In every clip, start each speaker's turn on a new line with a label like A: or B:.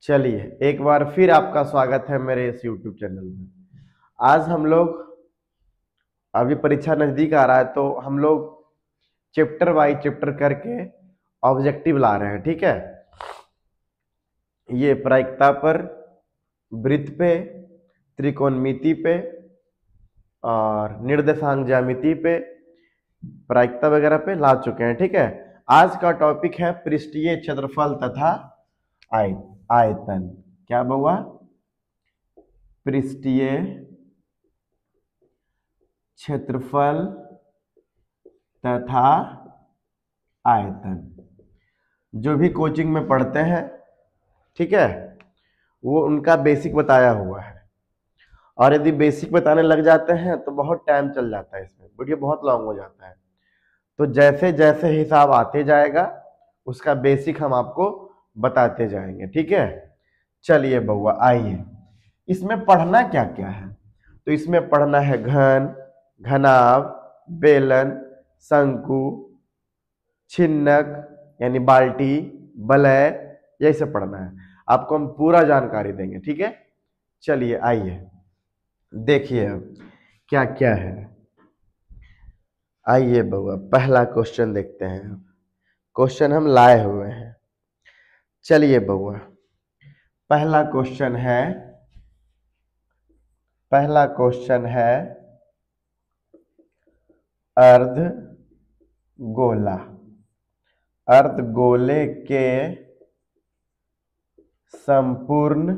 A: चलिए एक बार फिर आपका स्वागत है मेरे इस YouTube चैनल में। आज हम लोग अभी परीक्षा नजदीक आ रहा है तो हम लोग चैप्टर बाय चैप्टर करके ऑब्जेक्टिव ला रहे हैं। ठीक है, ये प्रायिकता पर, वृत्त पे, त्रिकोणमिति पे और निर्देशांक ज्यामिति पे, प्रायिकता वगैरह पे ला चुके हैं। ठीक है, आज का टॉपिक है पृष्ठीय क्षेत्रफल तथा आयतन। क्या बउआ? पृष्ठीय क्षेत्रफल तथा आयतन। जो भी कोचिंग में पढ़ते हैं, ठीक है, वो उनका बेसिक बताया हुआ है। और यदि बेसिक बताने लग जाते हैं तो बहुत टाइम चल जाता है, इसमें वीडियो बहुत लॉन्ग हो जाता है। तो जैसे जैसे हिसाब आते जाएगा उसका बेसिक हम आपको बताते जाएंगे। ठीक है, चलिए बउआ आइए, इसमें पढ़ना क्या क्या है। तो इसमें पढ़ना है घन, घनाभ, बेलन, शंकु, छिन्नक यानी बाल्टी, वलय, यही सब पढ़ना है। आपको हम पूरा जानकारी देंगे। ठीक है, चलिए आइए देखिए अब क्या क्या है। आइए बउआ पहला क्वेश्चन देखते हैं। क्वेश्चन हम लाए हुए हैं। चलिए बउआ पहला क्वेश्चन है, अर्धगोला। अर्धगोले के संपूर्ण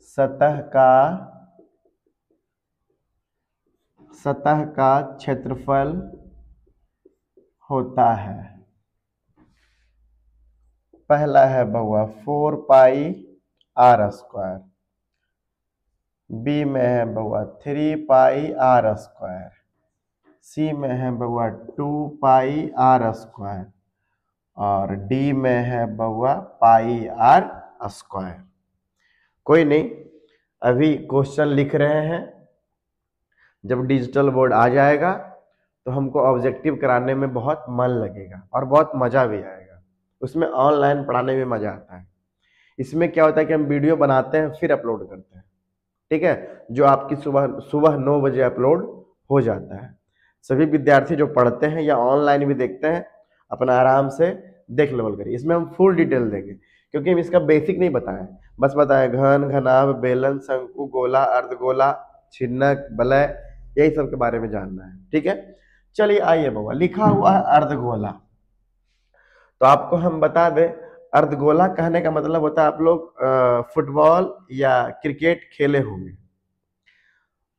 A: सतह का क्षेत्रफल होता है। पहला है बउआ 4 पाई आर स्क्वायर, बी में है बउआ 3 पाई आर स्क्वायर, सी में है बउआ 2 पाई आर स्क्वायर और डी में है बउआ पाई आर स्क्वायर। कोई नहीं, अभी क्वेश्चन लिख रहे हैं। जब डिजिटल बोर्ड आ जाएगा तो हमको ऑब्जेक्टिव कराने में बहुत मन लगेगा और बहुत मजा भी आएगा। उसमें ऑनलाइन पढ़ाने में मजा आता है। इसमें क्या होता है कि हम वीडियो बनाते हैं फिर अपलोड करते हैं। ठीक है, जो आपकी सुबह 9 बजे अपलोड हो जाता है। सभी विद्यार्थी जो पढ़ते हैं या ऑनलाइन भी देखते हैं अपना आराम से देख लेवल करिए। इसमें हम फुल डिटेल देंगे क्योंकि हम इसका बेसिक नहीं बताएं, बस बताएं घन, घनाभ, बेलन, शंकु, गोला, अर्धगोला, छिन्नक, वलय, यही सब के बारे में जानना है। ठीक है, चलिए आइए बउआ, लिखा हुआ है अर्धगोला। तो आपको हम बता दें, अर्धगोला कहने का मतलब होता है, आप लोग फुटबॉल या क्रिकेट खेले होंगे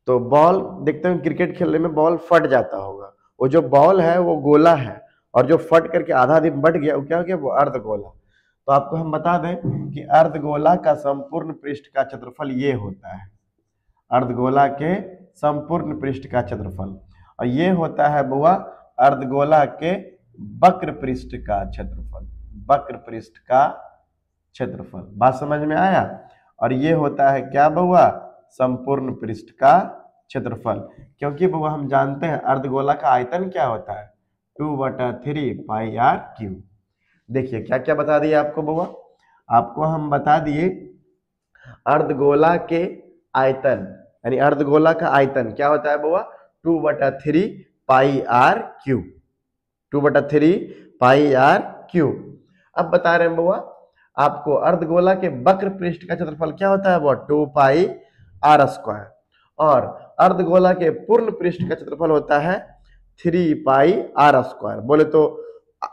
A: तो बॉल देखते हैं, क्रिकेट खेलने में बॉल फट जाता होगा। वो जो बॉल है वो गोला है और जो फट करके आधा आधी बट गया वो क्या हो गया, वो अर्धगोला। तो आपको हम बता दें कि अर्धगोला का संपूर्ण पृष्ठ का क्षेत्रफल ये होता है। अर्धगोला के संपूर्ण पृष्ठ का क्षेत्रफल, और ये होता है बुआ अर्धगोला के वक्र पृष्ठ का क्षेत्रफल। वक्र पृष्ठ का क्षेत्रफल, बात समझ में आया? और ये होता है क्या बउआ, संपूर्ण पृष्ठ का क्षेत्रफल। क्योंकि बउआ हम जानते हैं अर्धगोला का आयतन क्या होता है, 2/3 पाई आर क्यूब। देखिए क्या क्या बता दिए आपको बउआ, आपको हम बता दिए अर्धगोला के आयतन, यानी अर्धगोला का आयतन क्या होता है बउआ, 2/3 pi R cube. 2/3 pi R cube. अब बता रहे हैं बउआ आपको अर्धगोला के वक्र पृष्ठ का क्षेत्रफल क्या होता है, वो 2 पाई आर स्क्वायर। और अर्धगोला के पूर्ण पृष्ठ का क्षेत्रफल होता है 3 पाई आर स्क्वायर। बोले तो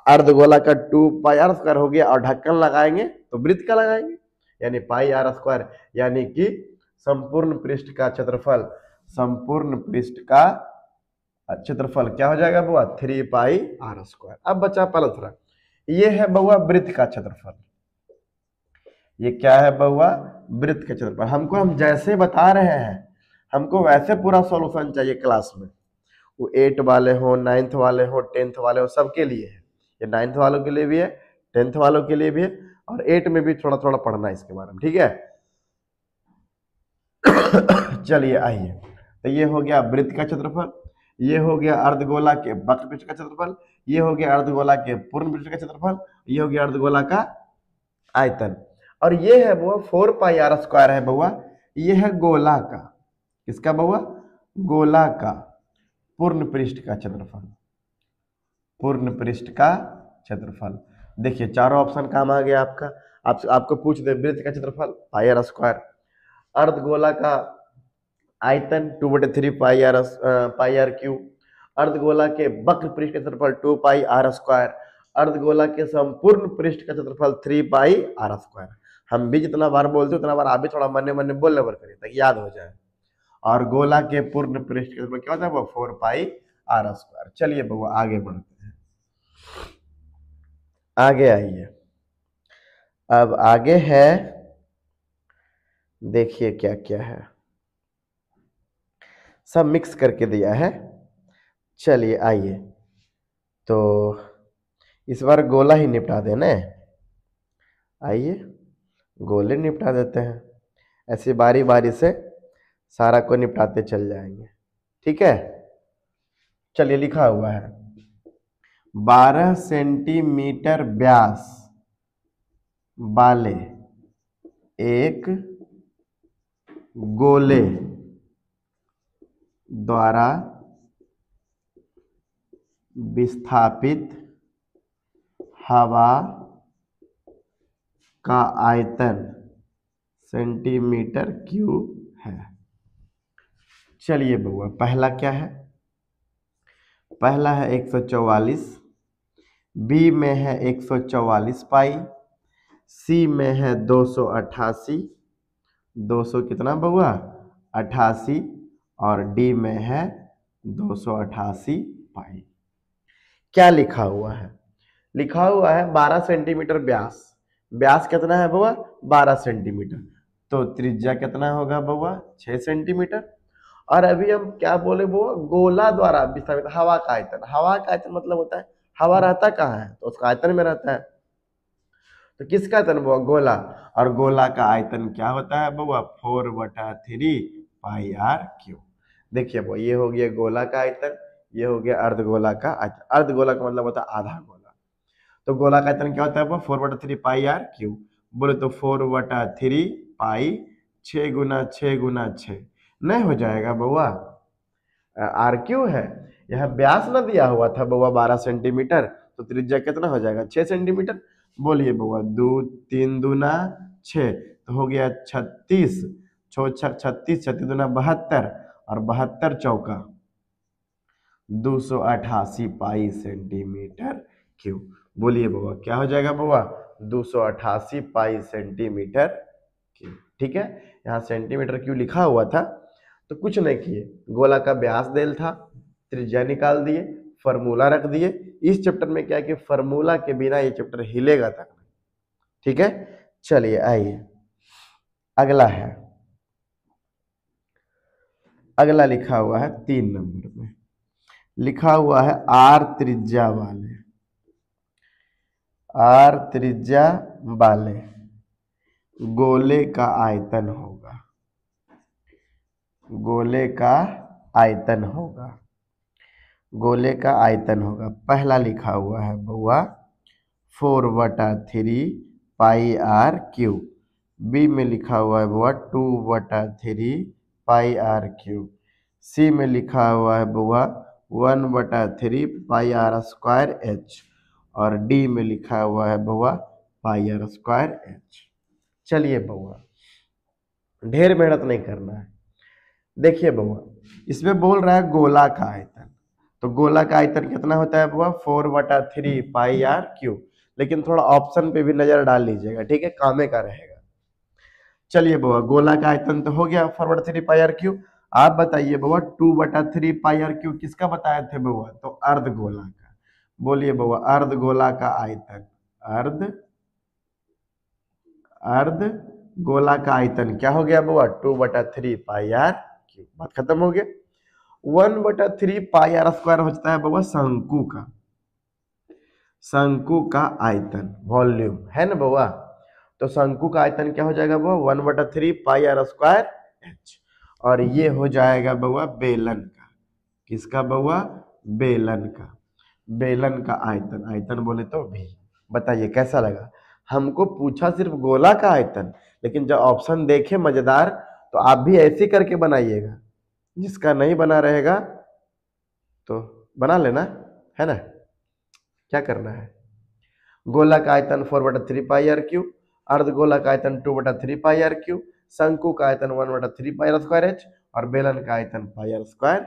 A: अर्धगोला का 2 पाई आर स्क्वायर हो गया और ढक्कन लगाएंगे तो वृत्त का लगाएंगे, यानी पाई आर स्क्वायर, यानी कि संपूर्ण पृष्ठ का क्षेत्रफल, संपूर्ण पृष्ठ का क्षेत्रफल क्या हो जाएगा बुआ, 3 पाई आर स्क्वायर। अब बचा पलथरा, ये है बउआ वृत्त का क्षेत्रफल। ये क्या है बउआ, वृत्त का क्षेत्रफल। हमको हम जैसे बता रहे हैं हमको वैसे पूरा सॉल्यूशन चाहिए क्लास में। वो 8 वाले हो, 9th वाले हो, 10th वाले हो, सबके लिए है। ये 9th वालों के लिए भी है, 10th वालों के लिए भी है और 8 में भी थोड़ा थोड़ा पढ़ना है इसके बारे में। ठीक है चलिए आइए, तो ये हो गया वृत्त का क्षेत्रफल, ये हो गया अर्धगोला के वक्र पृष्ठ का क्षेत्रफल, ये हो गया अर्धगोला के पूर्ण पृष्ठ का क्षेत्रफल, ये हो गया अर्धगोला का आयतन। और ये है बउआ 4πr² है बउआ, ये है गोला का, किसका बउआ, गोला का पूर्ण पृष्ठ का क्षेत्रफल, पूर्ण पृष्ठ का क्षेत्रफल। देखिए चारों ऑप्शन काम आ गया आपका। आपको पूछ दे वृत्त का क्षेत्रफल πr², अर्धगोला का आयतन 2/3 πr³, अर्धगोला के वक्र पृष्ठ का क्षेत्रफल 2πr², अर्धगोला के संपूर्ण पृष्ठ का क्षेत्रफल 3πr²। हम भी जितना बार बोलते उतना बार आप भी थोड़ा मन मन बोलने पर करिए ताकि याद हो जाए। और गोला के पूर्ण पृष्ठ का क्षेत्रफल क्या होता है वो 4πr²। चलिए बउआ आगे बढ़ते हैं, आगे आइए। अब आगे है, देखिए क्या क्या है, सब मिक्स करके दिया है। चलिए आइए, तो इस बार गोला ही निपटा देना, आइए गोले निपटा देते हैं, ऐसे बारी बारी से सारा को निपटाते चल जाएंगे, ठीक है। चलिए लिखा हुआ है 12 सेंटीमीटर व्यास वाले एक गोले द्वारा विस्थापित हवा का आयतन सेंटीमीटर क्यूब है। चलिए बउआ पहला क्या है, पहला है 144, बी में है 144 पाई, सी में है 288, 200 कितना बउआ 88, और डी में है 288 पाई। क्या लिखा हुआ है, लिखा हुआ है 12 सेंटीमीटर व्यास, व्यास कितना है बउआ 12 सेंटीमीटर, तो त्रिज्या कितना होगा बउआ 6 सेंटीमीटर। और अभी हम क्या बोले बउआ, गोला द्वारा विस्थापित हवा का आयतन, हवा का आयतन मतलब होता है हवा रहता कहाँ है तो उसका आयतन में रहता है, तो किसका आयतन बउआ गोला, और गोला का आयतन क्या होता है बउआ 4/3 πr³। देखिए बउआ ये हो गया गोला का आयतन, ये हो गया अर्धगोला का आयतन, अर्धगोला का मतलब होता है आधा गोला, तो गोला का आयतन क्या होता है 4/3 πr³, बोले तो 4/3 पाई 6 × 6 × 6 नहीं हो जाएगा बउआ, r³ है, यह व्यास न दिया हुआ था बउआ 12 सेंटीमीटर, तो त्रिज्या कितना हो जाएगा 6 सेंटीमीटर। बोलिए बउआ 2 3 दूना 6, तो हो गया 36, 36 दूना 72, और 72 चौका 288 पाई सेंटीमीटर क्यूब। बोलिए बउआ क्या हो जाएगा बउआ 288 पाई सेंटीमीटर क्यूब, ठीक है। यहाँ सेंटीमीटर क्यूब लिखा हुआ था, तो कुछ नहीं किए, गोला का व्यास देल था, त्रिज्या निकाल दिए, फॉर्मूला रख दिए। इस चैप्टर में क्या है कि फॉर्मूला के बिना ये चैप्टर हिलेगा तक नहीं, ठीक है। चलिए आइए अगला है, अगला लिखा हुआ है 3 नंबर में, लिखा हुआ है r त्रिज्या वाले, r त्रिज्या वाले गोले का आयतन होगा, गोले का आयतन होगा, गोले का आयतन होगा। पहला लिखा हुआ है बउआ 4/3 πr³, बी में लिखा हुआ है बउआ 2/3 πr³, सी में लिखा हुआ है बउआ 1/3 πr²h, और डी में लिखा हुआ है बउआ πr²h। चलिए बउआ ढेर मेहनत नहीं करना है, देखिए बउआ इसमें बोल रहा है गोला का आयतन, तो गोला का आयतन कितना होता है बउआ 4/3 πr³, लेकिन थोड़ा ऑप्शन पे भी नजर डाल लीजिएगा, ठीक है, कामे का रहेगा। चलिए बउआ गोला का आयतन तो हो गया 4/3 πr³, आप बताइए बउआ 2/3 πr³ किसका बताए थे बउआ, तो अर्धगोला का। बोलिए बउआ अर्धगोला का आयतन, अर्धगोला का आयतन क्या हो गया बउआ 2/3 πr³, बात खत्म हो गया। 1/3 πr² होता है बउआ शंकु का, शंकु का आयतन वॉल्यूम है ना बउआ, तो शंकु का आयतन क्या हो जाएगा बउआ 1/3 πr²h, और ये हो जाएगा बउआ बेलन का, किसका बउआ बेलन का, बेलन का आयतन, आयतन बोले तो भी। बताइए कैसा लगा, हमको पूछा सिर्फ गोला का आयतन, लेकिन जब ऑप्शन देखे मजेदार तो आप भी ऐसे करके बनाइएगा। जिसका नहीं बना रहेगा तो बना लेना, है ना। क्या करना है, गोला का आयतन 4/3πr3, अर्धगोला का आयतन 2/3πr3, शंकु का आयतन 1/3πr²h और बेलन का आयतन πr²h।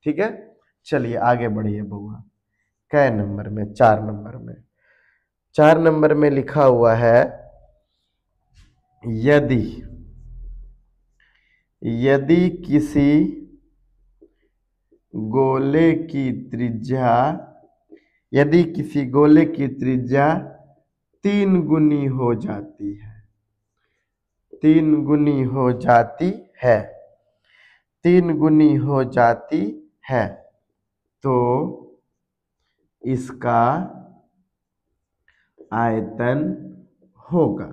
A: ठीक है, चलिए आगे बढ़िए बउआ। कै नंबर में, 4 नंबर में। 4 नंबर में लिखा हुआ है यदि किसी गोले की त्रिज्या 3 गुनी हो जाती है, 3 गुनी हो जाती है, 3 गुनी हो जाती है, तो इसका आयतन होगा।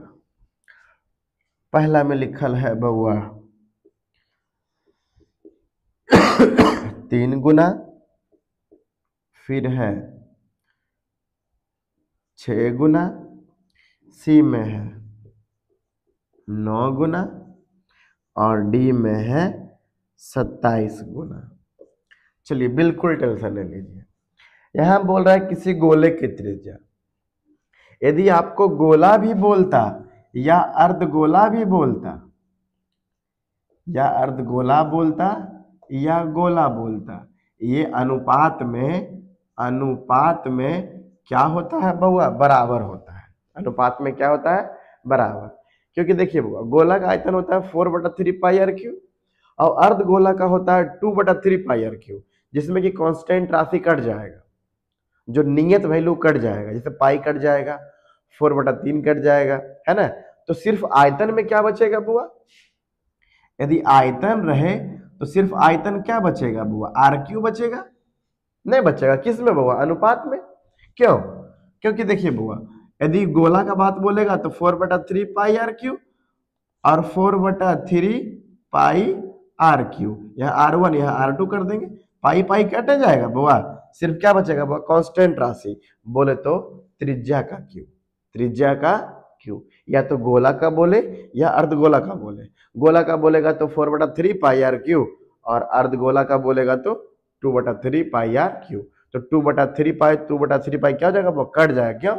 A: पहला में लिखल है बउआ 3 गुना, फिर है 6 गुना, सी में है 9 गुना और डी में है 27 गुना। चलिए बिल्कुल टेंशन नहीं लीजिए। यहां बोल रहा है किसी गोले की त्रिज्या। यदि आपको गोला भी बोलता या अर्धगोला भी बोलता या अर्धगोला बोलता या गोला बोलता, ये अनुपात में क्या होता है बउआ, बराबर होता है। अनुपात में क्या होता है, बराबर। क्योंकि देखिए बउआ, गोला का आयतन होता है 4/3πr³ और अर्धगोला का होता है 2/3πr³, जिसमें कि कांस्टेंट राशि कट जाएगा, जो नियत वैल्यू कट जाएगा, जैसे पाई कट जाएगा, 4/3 कट जाएगा, है ना। तो सिर्फ आयतन में क्या बचेगा बुआ, यदि आयतन रहे तो सिर्फ आयतन क्या बचेगा बुआ, r³ बचेगा, नहीं बचेगा। किस में बुआ, अनुपात में। क्यों, क्योंकि देखिए बुआ, यदि गोला का बात बोलेगा तो 4/3πr³ और 4/3πr³, यह r1 यह r2 कर देंगे, पाई पाई कटे जाएगा बुआ, सिर्फ क्या बचेगा बुआ, कांस्टेंट राशि। बोले तो त्रिज्या का क्यू, त्रिज्या का क्यू, या तो गोला का बोले या अर्धगोला का बोले। गोला का बोलेगा तो 4/3πr³ और अर्धगोला का बोलेगा तो 2/3πr³। तो 2/3π क्या हो जाएगा वो, कट जाएगा। क्यों,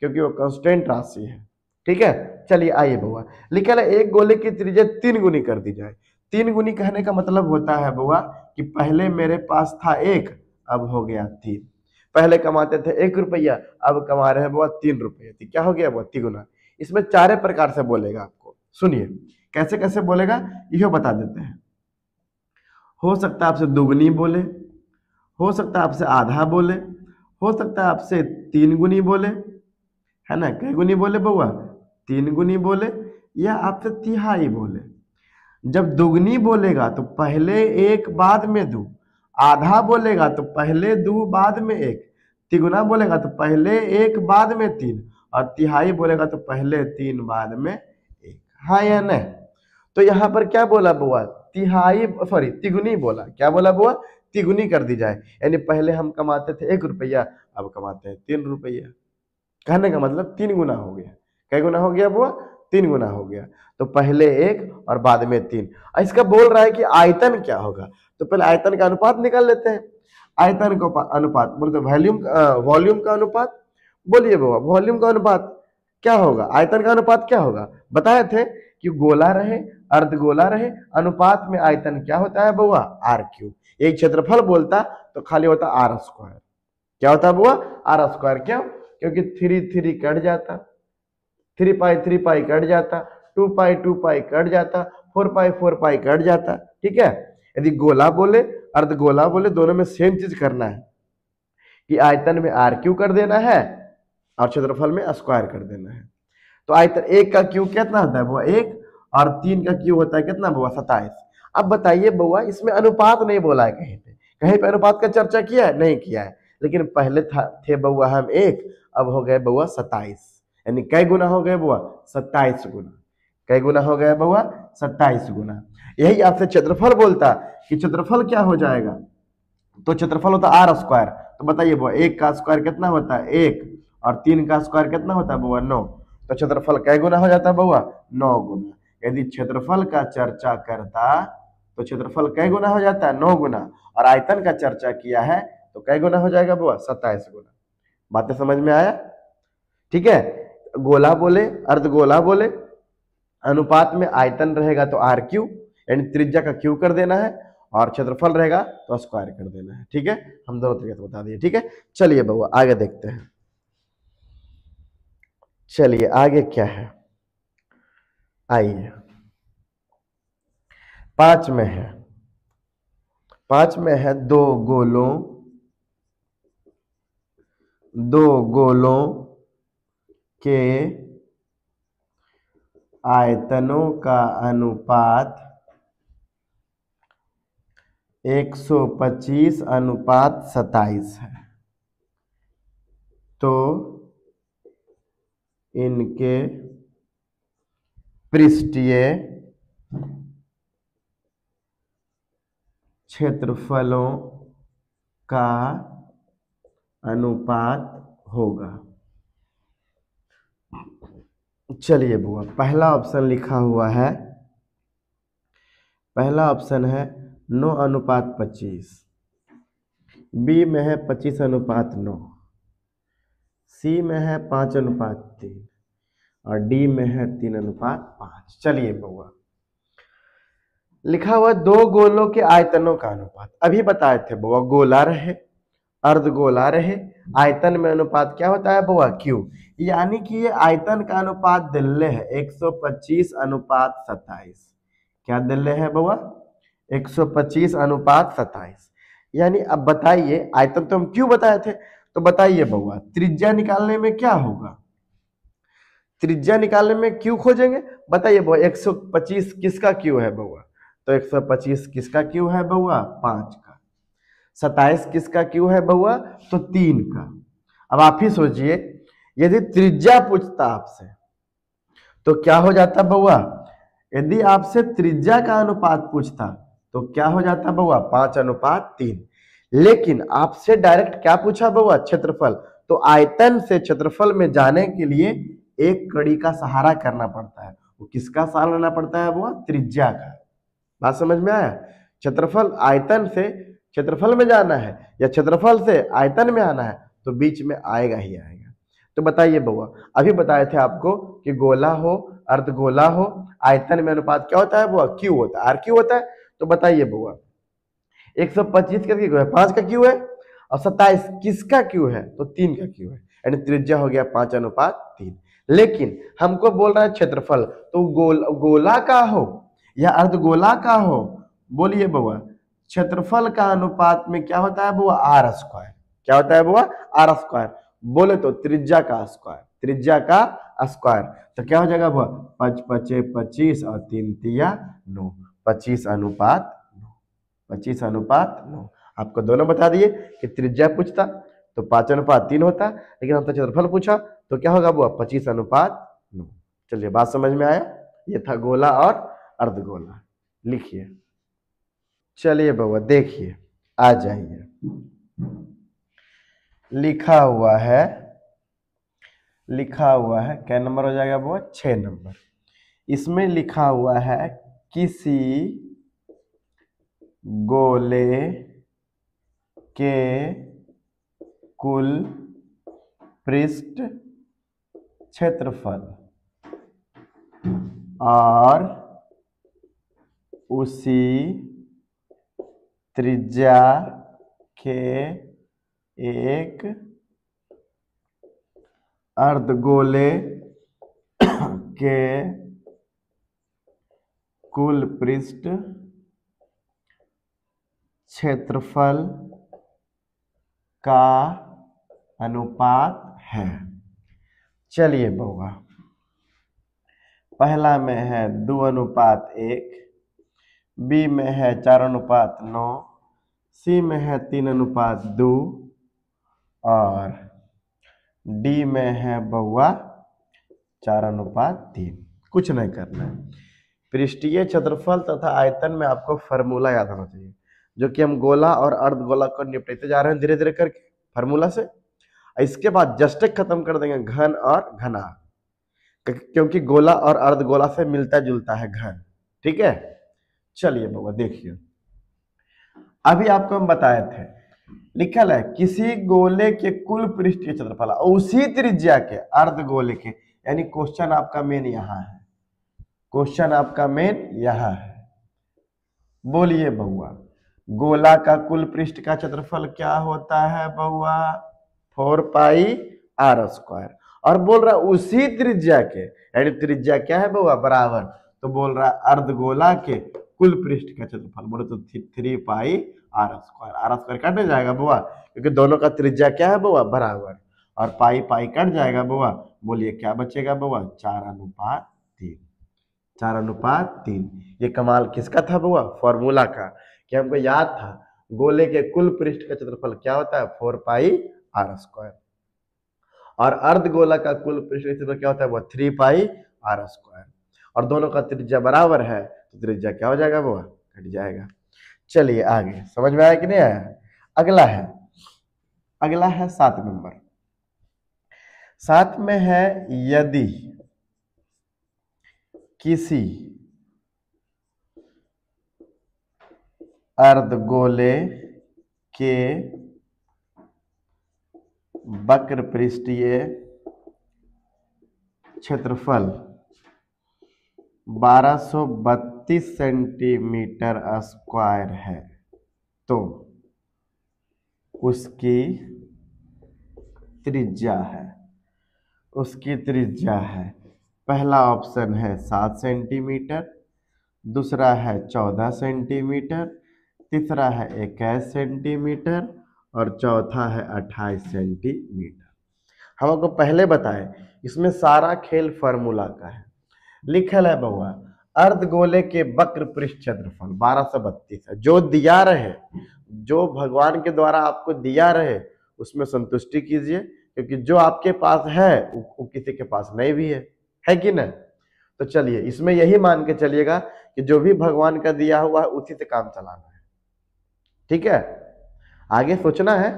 A: क्योंकि वो कांस्टेंट राशि है। ठीक है, चलिए आइए बुआ, लिखा है एक गोले की त्रिज्या 3 गुनी कर दी जाए। 3 गुनी कहने का मतलब होता है बुआ कि पहले मेरे पास था 1, अब हो गया 3। पहले कमाते थे 1 रुपया, अब कमा रहे हैं बुआ 3 रुपये, तो क्या हो गया बुआ, 3 गुना। इसमें 4 प्रकार से बोलेगा आपको, सुनिए कैसे कैसे बोलेगा, यह बता देते हैं। हो सकता है आपसे दुगनी बोले, हो सकता है आपसे आधा बोले, हो सकता है आपसे 3 गुनी बोले, है ना। कई गुनी बोले बउआ, 3 गुनी बोले, या आपसे तिहाई बोले। जब दुगनी बोलेगा तो पहले 1 बाद में 2, आधा बोलेगा तो पहले 2 बाद में 1, तिगुना बोलेगा तो पहले 1 बाद में 3 और तिहाई बोलेगा तो पहले 3 बाद में 1। हाँ या नहीं। तो यहाँ पर क्या बोला बुआ, तिगुनी बोला। क्या बोला बुआ, तिगुनी कर दी जाए, यानी पहले हम कमाते थे 1 रुपया, अब कमाते हैं 3 रुपया। कहने का मतलब 3 गुना हो गया। कै गुना हो गया बुआ, 3 गुना हो गया। तो पहले 1 और बाद में 3। इसका बोल रहा है कि आयतन क्या होगा, तो पहले आयतन का अनुपात निकाल लेते हैं। आयतन का अनुपात बोलते वॉल्यूम का अनुपात। बोलिए बुआ, वॉल्यूम का अनुपात क्या होगा, आयतन का अनुपात क्या होगा। बताए थे कि गोला रहे अर्धगोला रहे, अनुपात में आयतन क्या होता है बुआ, r³। एक क्षेत्रफल बोलता तो खाली होता r²। क्या होता बुआ, r²। क्यों, क्योंकि 3 कट जाता, 3π कट जाता, 2π कट जाता, 4π कट जाता। ठीक है, यदि गोला बोले अर्धगोला बोले, दोनों में सेम चीज करना है कि आयतन में r³ कर देना है और क्षेत्रफल में स्क्वायर कर देना है। तो आयतन 1 का क्यू कितना होता है बुआ, 1, और 3 का क्यू होता है कितना बुआ, 27। अब बताइए बुआ, इसमें अनुपात नहीं बोला है, कहीं पे अनुपात का चर्चा किया है, नहीं किया है। लेकिन पहले थे बुआ हम 1, अब हो गए बुआ 27, यानी कै गुना हो गए बुआ, 27 गुना। कै गुना हो गया बुआ, 27 गुना। यही आपसे क्षेत्रफल बोलता कि क्षेत्रफल क्या हो जाएगा, तो क्षेत्रफल होता r²। तो बताइए बुआ, 1 का स्क्वायर कितना होता है, 1, और 3 का स्क्वायर कितना होता है बउआ 9। तो क्षेत्रफल कै गुना हो जाता है बउआ 9 गुना। यदि क्षेत्रफल का चर्चा करता तो क्षेत्रफल कै गुना हो जाता है 9 गुना, और आयतन का चर्चा किया है तो कै गुना हो जाएगा बउआ 27 गुना। बातें समझ में आया? ठीक है, गोला बोले अर्धगोला बोले, अनुपात में आयतन रहेगा तो आर क्यू यानी त्रिज्या का क्यू कर देना है, और क्षेत्रफल रहेगा तो स्क्वायर कर देना है। ठीक है, हम दोनों तरीके से बता दिए। ठीक है, चलिए बउआ आगे देखते हैं। चलिए आगे क्या है, आइए 5 में है। 5 में है दो गोलों के आयतनों का अनुपात 125:27 है। तो इनके पृष्ठीय क्षेत्रफलों का अनुपात होगा। चलिए बुआ, पहला ऑप्शन लिखा हुआ है, पहला ऑप्शन है 9:25, बी में है 25:9, सी में है 5:3 और डी में है 3:5। चलिए बुआ, लिखा हुआ दो गोलों के आयतनों का अनुपात। अभी बताए थे बुआ, गोला रहे अर्धगोला रहे, आयतन में अनुपात क्या होता है बुआ क्यू, यानी कि ये आयतन का अनुपात दिल्ले है 125:27। क्या दिल्ले है बुआ 125:27। यानी अब बताइए, आयतन तो हम क्यू बताए थे, तो बताइए बुआ त्रिज्या निकालने में क्या होगा, त्रिज्या निकालने में क्यू खोजेंगे। बताइए बुआ 125 किसका क्यू है बुआ, तो 125 किसका क्यू है बुआ 5 का। 27 किसका क्यू है बुआ, तो 3 का। अब आप ही सोचिए, यदि त्रिज्या पूछता आपसे तो क्या हो जाता बुआ, यदि आपसे त्रिज्या का अनुपात पूछता तो क्या हो जाता बुआ 5:3। लेकिन आपसे डायरेक्ट क्या पूछा बुआ क्षेत्रफल, तो आयतन से क्षेत्रफल में जाने के लिए एक कड़ी का सहारा करना पड़ता है। वो किसका सहारा लेना पड़ता है बुआ, त्रिज्या का। बात समझ में आया? क्षेत्रफल आयतन से क्षेत्रफल में जाना है या क्षेत्रफल से आयतन में आना है, तो बीच में आएगा ही आएगा। तो बताइए बुआ, अभी बताए थे आपको कि गोला हो अर्धगोला हो, आयतन में अनुपात क्या होता है बुआ क्यू होता है, आर क्यू होता है। तो बताइए बुआ 125 का क्यू है, 5 का क्यू है, और 27 किसका क्यू है, तो 3 का क्यू है, यानी त्रिज्या हो गया 5:3। लेकिन हमको बोल रहा है क्षेत्रफल, तो गोला का हो या अर्धगोला का हो, बोलिए बुआ क्षेत्रफल का अनुपात में क्या होता है बुआ आर स्क्वायर। क्या होता है बुआ आर स्क्वायर, बोले तो त्रिज्या का स्क्वायर, त्रिज्या का स्क्वायर। तो क्या हो जाएगा बुआ 5 5 25 और 3 3 9, 25:9, 25:9। आपको दोनों बता दिए कि त्रिज्या पूछता तो 5:3 होता, लेकिन हमसे क्षेत्रफल पूछा तो क्या होगा बुआ 25:9। चलिए बात समझ में आया? ये था गोला और अर्धगोला। लिखिए, चलिए बुआ देखिए, आ जाइए, लिखा हुआ है क्या नंबर हो जाएगा बुआ 6 नंबर। इसमें लिखा हुआ है किसी गोले के कुल पृष्ठ क्षेत्रफल और उसी त्रिज्या के एक अर्धगोले के कुल पृष्ठ क्षेत्रफल का अनुपात है। चलिए बुआ, पहला में है 2:1, बी में है 4:9, सी में है 3:2 और डी में है बुआ 4:3। कुछ नहीं करना है, पृष्ठीय क्षेत्रफल तथा आयतन में आपको फार्मूला याद होना चाहिए, जो कि हम गोला और अर्धगोला को निपटते जा रहे हैं धीरे धीरे करके फार्मूला से। इसके बाद जस्टिक खत्म कर देंगे घन और घना, क्योंकि गोला और अर्धगोला से मिलता जुलता है घन। ठीक है, चलिए बाबा देखिए, अभी आपको हम बताए थे, लिखल है किसी गोले के कुल पृष्ठीय क्षेत्रफल उसी त्रिज्या के अर्धगोले के, यानी क्वेश्चन आपका मेन यहाँ है, क्वेश्चन आपका मेन यहाँ है। बोलिए बउआ, गोला का कुल पृष्ठ का क्षेत्रफल क्या होता है बउआ? 4 पाई आर स्क्वायर। और बोल रहा उसी त्रिज्या के, यानी त्रिज्या क्या है बउआ? बराबर। तो बोल रहा अर्धगोला के कुल पृष्ठ का क्षेत्रफल, बोले तो 3 पाई आर स्क्वायर। आर स्क्वायर कटने जाएगा बउआ, क्योंकि दोनों का त्रिज्या क्या है बउआ? बराबर। और पाई पाई कट जाएगा बउआ, बोलिए क्या बचेगा बउआ? 4:3। 4:3। ये कमाल किसका था बुआ? फॉर्मूला का, कि हमको याद था गोले के कुल पृष्ठ का क्षेत्रफल क्या होता है? 4 पाई आर स्क्वायर। और अर्धगोला का कुल पृष्ठ का क्षेत्रफल क्या होता है? वो 3 पाई आर स्क्वायर। और दोनों का त्रिज्या बराबर है, तो त्रिज्या क्या हो जाएगा बुआ? कट जाएगा। चलिए आगे, समझ में आया कि नहीं आया? अगला है 7 नंबर। 7 में है यदि किसी अर्धगोले के वक्र पृष्ठीय क्षेत्रफल 1232 सेंटीमीटर स्क्वायर है, तो उसकी त्रिज्या है, पहला ऑप्शन है 7 सेंटीमीटर, दूसरा है 14 सेंटीमीटर, तीसरा है 21 सेंटीमीटर और चौथा है 28 सेंटीमीटर। हम आपको पहले बताए, इसमें सारा खेल फार्मूला का है। लिखल है बउआ, अर्धगोले के वक्र पृष्ठ क्षेत्रफल 1232 है, जो दिया रहे, जो भगवान के द्वारा आपको दिया रहे उसमें संतुष्टि कीजिए, क्योंकि जो आपके पास है वो किसी के पास नहीं भी है कि नहीं? तो चलिए इसमें यही मान के चलिएगा कि जो भी भगवान का दिया हुआ है उसी से काम चलाना है। ठीक है, आगे सोचना है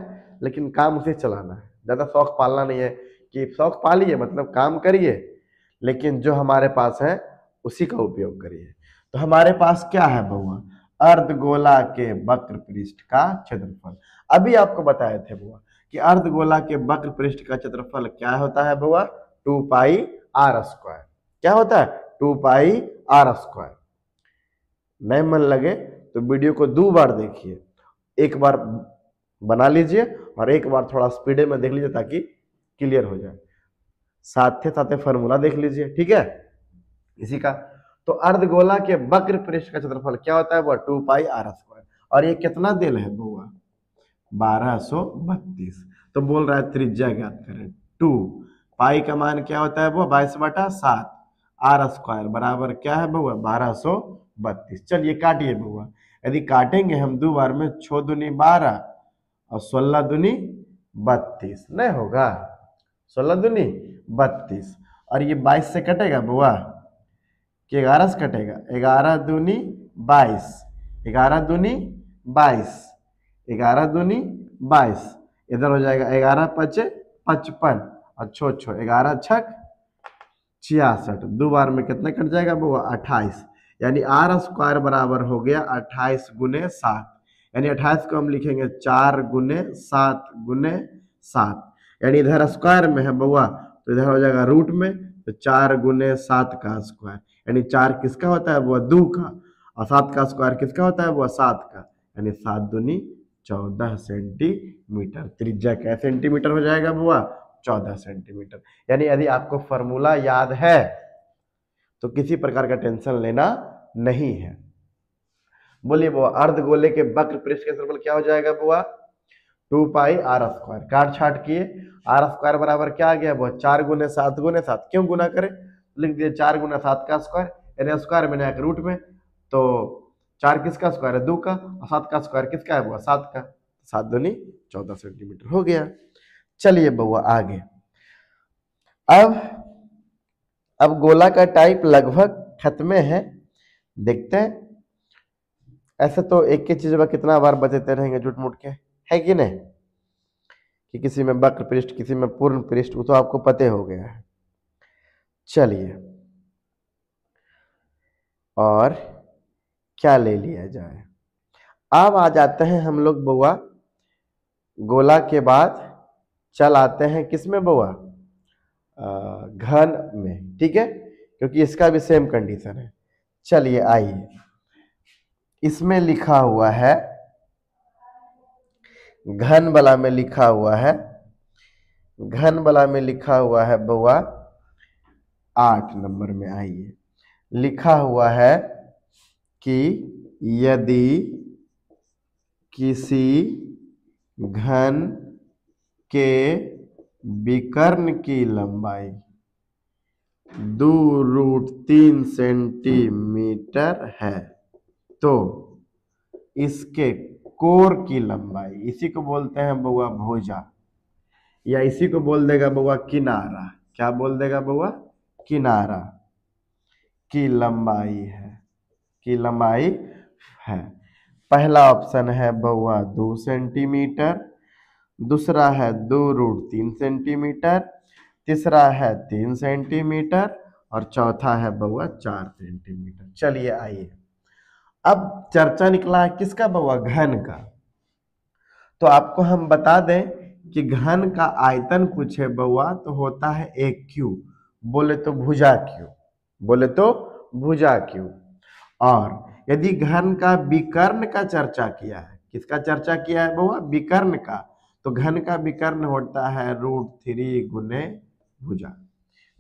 A: लेकिन काम उसे चलाना है, ज्यादा शौक पालना नहीं है कि शौक पालिए, मतलब काम करिए, लेकिन जो हमारे पास है उसी का उपयोग करिए। तो हमारे पास क्या है बउआ? अर्धगोला के वक्र पृष्ठ का क्षेत्रफल। अभी आपको बताए थे बुआ कि अर्धगोला के वक्र पृष्ठ का क्षेत्रफल क्या होता है बुआ? 2 पाई आर स्क्वायर। क्या होता है? 2 पाई आर स्क्वायर। नहीं मन लगे तो वीडियो को 2 बार देखिए, एक बार बना लीजिए और एक बार थोड़ा स्पीड में देख लीजिए ताकि क्लियर हो जाए, साथ साथ फॉर्मूला देख लीजिए। ठीक है, इसी का। तो अर्धगोला के वक्र पृष्ठ का क्षेत्रफल क्या होता है? वो 2 पाई आर स्क्वायर। और ये कितना दिल है बुआ? 1232। तो बोल रहा है त्रिज्या ज्ञात करें। 2 पाई का मान क्या होता है वो? 22/7। आर स्क्वायर बराबर क्या है बुआ? 1232। चलिए काटिए बुआ, यदि काटेंगे हम 2 बार में, 6 दूनी 12 और 16 दूनी 32, नहीं होगा? 16 दूनी 32 और ये 22 से कटेगा बुआ कि 11 से कटेगा? 11 दूनी 22, 11 दूनी 22, 11 दूनी 22, इधर हो जाएगा 11 पचे 55 और 6 11 छक 66। 2 बार में कितना कट जाएगा बुआ? 28। यानी आर स्क्वायर बराबर हो गया 28 गुने 7, यानी 28 को हम लिखेंगे 4 गुने 7 गुने 7, यानी इधर स्क्वायर में है बउआ तो इधर हो जाएगा रूट में, तो 4 गुने 7 का स्क्वायर, यानी 4 किसका होता है वो? 2 का, और 7 का स्क्वायर किसका होता है वो? 7 का, यानी 7 दूनी 14 सेंटीमीटर। त्रिज्या क्या सेंटीमीटर हो जाएगा बुआ? 14 सेंटीमीटर। यानी यदि आपको फॉर्मूला याद है तो किसी प्रकार का टेंशन लेना नहीं है। बोलिए बुआ, अर्धगोले के वक्र पृष्ठ का क्षेत्रफल क्या हो जाएगा बुआ? 2 पाई आर स्क्वायर। काट छाट किए, आर स्क्वायर बराबर क्या आ गया बुआ? 4 गुने 7 गुने 7। क्यों गुना करें? लिख दिए 4 गुना 7 का स्क्वायर, यानी स्क्वायर में एक रूट में, तो 4 किसका स्क्वायर है? 2 का, और 7 का स्क्वायर किसका है बुआ? 7 का। 7 दूनी 14 सेंटीमीटर हो गया। चलिए बुआ आगे, अब गोला का टाइप लगभग खत्म है, देखते हैं। ऐसे तो एक ही चीज में कितना बार बचते रहेंगे झूठ मूठ के, है कि नहीं? कि किसी में वक्र पृष्ठ, किसी में पूर्ण पृष्ठ, वो तो आपको पते हो गया है। चलिए, और क्या ले लिया जाए। अब आ जाते हैं हम लोग बउआ गोला के बाद चल आते हैं किसमें बउआ, घन में, ठीक है, क्योंकि इसका भी सेम कंडीशन है। चलिए आइए, इसमें लिखा हुआ है, घन वाला में लिखा हुआ है, घन वाला में लिखा हुआ है बउआ 8 नंबर में। आइए, लिखा हुआ है कि यदि किसी घन के विकर्ण की लंबाई 2√3 सेंटीमीटर है तो इसके कोर की लंबाई, इसी को बोलते हैं बउआ भुजा, या इसी को बोल देगा बउआ किनारा। क्या बोल देगा बउआ, किनारा की लंबाई है, की लंबाई है। पहला ऑप्शन है बउआ 2 सेंटीमीटर, दूसरा है 2√3 सेंटीमीटर, तीसरा है 3 सेंटीमीटर और चौथा है बउआ 4 सेंटीमीटर। चलिए आइए, अब चर्चा निकला है किसका बउआ, घन का। तो आपको हम बता दें कि घन का आयतन पूछे बउआ तो होता है 1 क्यूब, बोले तो भुजा क्यूब, बोले तो भुजा क्यूब। और यदि घन का विकर्ण का चर्चा किया है, किसका चर्चा किया है बउआ, विकर्ण का, तो घन का विकर्ण होता है √3 गुने भुजा।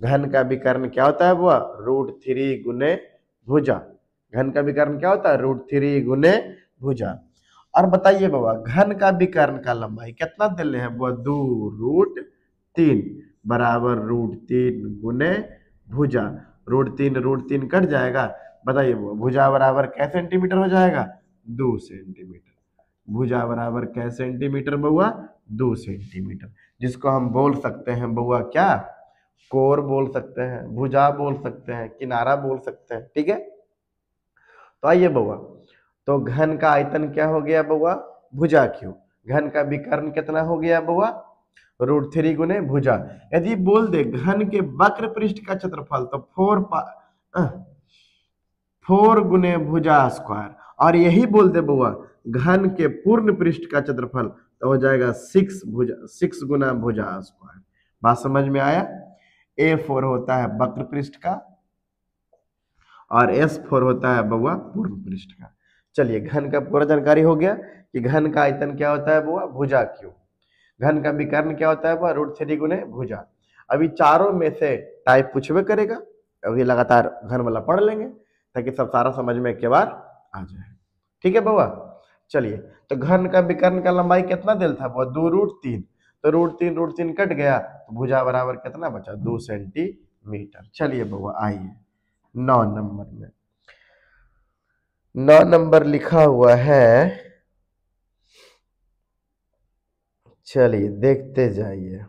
A: घन का विकर्ण क्या होता है बुआ, √3 गुने भुजा। घन का विकर्ण क्या होता है, √3 गुने भुजा। और बताइए बाबा, घन का विकर्ण का लंबाई कितना दिले हैं बुआ, 2√3 बराबर √3 गुने भुजा। √3 कट जाएगा, बताइए बुआ भुजा बराबर कै सेंटीमीटर हो जाएगा, 2 सेंटीमीटर। भुजा बराबर कै सेंटीमीटर बउआ, 2 सेंटीमीटर, जिसको हम बोल सकते हैं बउआ क्या, कोर बोल सकते हैं, भुजा बोल सकते हैं, किनारा बोल सकते हैं, ठीक है। तो आइए बउआ, तो घन का आयतन क्या हो गया बउआ, भुजा क्यूब। घन का विकर्ण कितना हो गया बउआ, √3 गुने भुजा। यदि बोल दे घन के वक्र पृष्ठ का क्षेत्रफल तो 4 गुने भुजा स्क्वायर, और यही बोल दे बउआ घन के पूर्ण पृष्ठ का क्षेत्रफल तो हो जाएगा 6 गुना भुजा स्क्वायर। बात समझ में आया। A4 होता है वक्र पृष्ठ का और S4 होता है बउआ पूर्ण पृष्ठ का। चलिए, घन का पूरा जानकारी हो गया कि घन का आयतन क्या होता है बुआ, भुजा क्यूब। घन का विकर्ण क्या होता है बुआ, √3 गुने भुजा। अभी चारों में से टाइप पूछवे करेगा, अभी लगातार घन वाला पढ़ लेंगे ताकि सब सारा समझ में एक बार आ जाए, ठीक है बुआ। चलिए, तो घन का विकर्ण का लंबाई कितना दिल था बुआ, 2√3, तो √3 कट गया तो भुजा बराबर कितना बचा, 2 सेंटीमीटर। चलिए बुआ आइए 9 नंबर में, 9 नंबर लिखा हुआ है, चलिए देखते जाइए।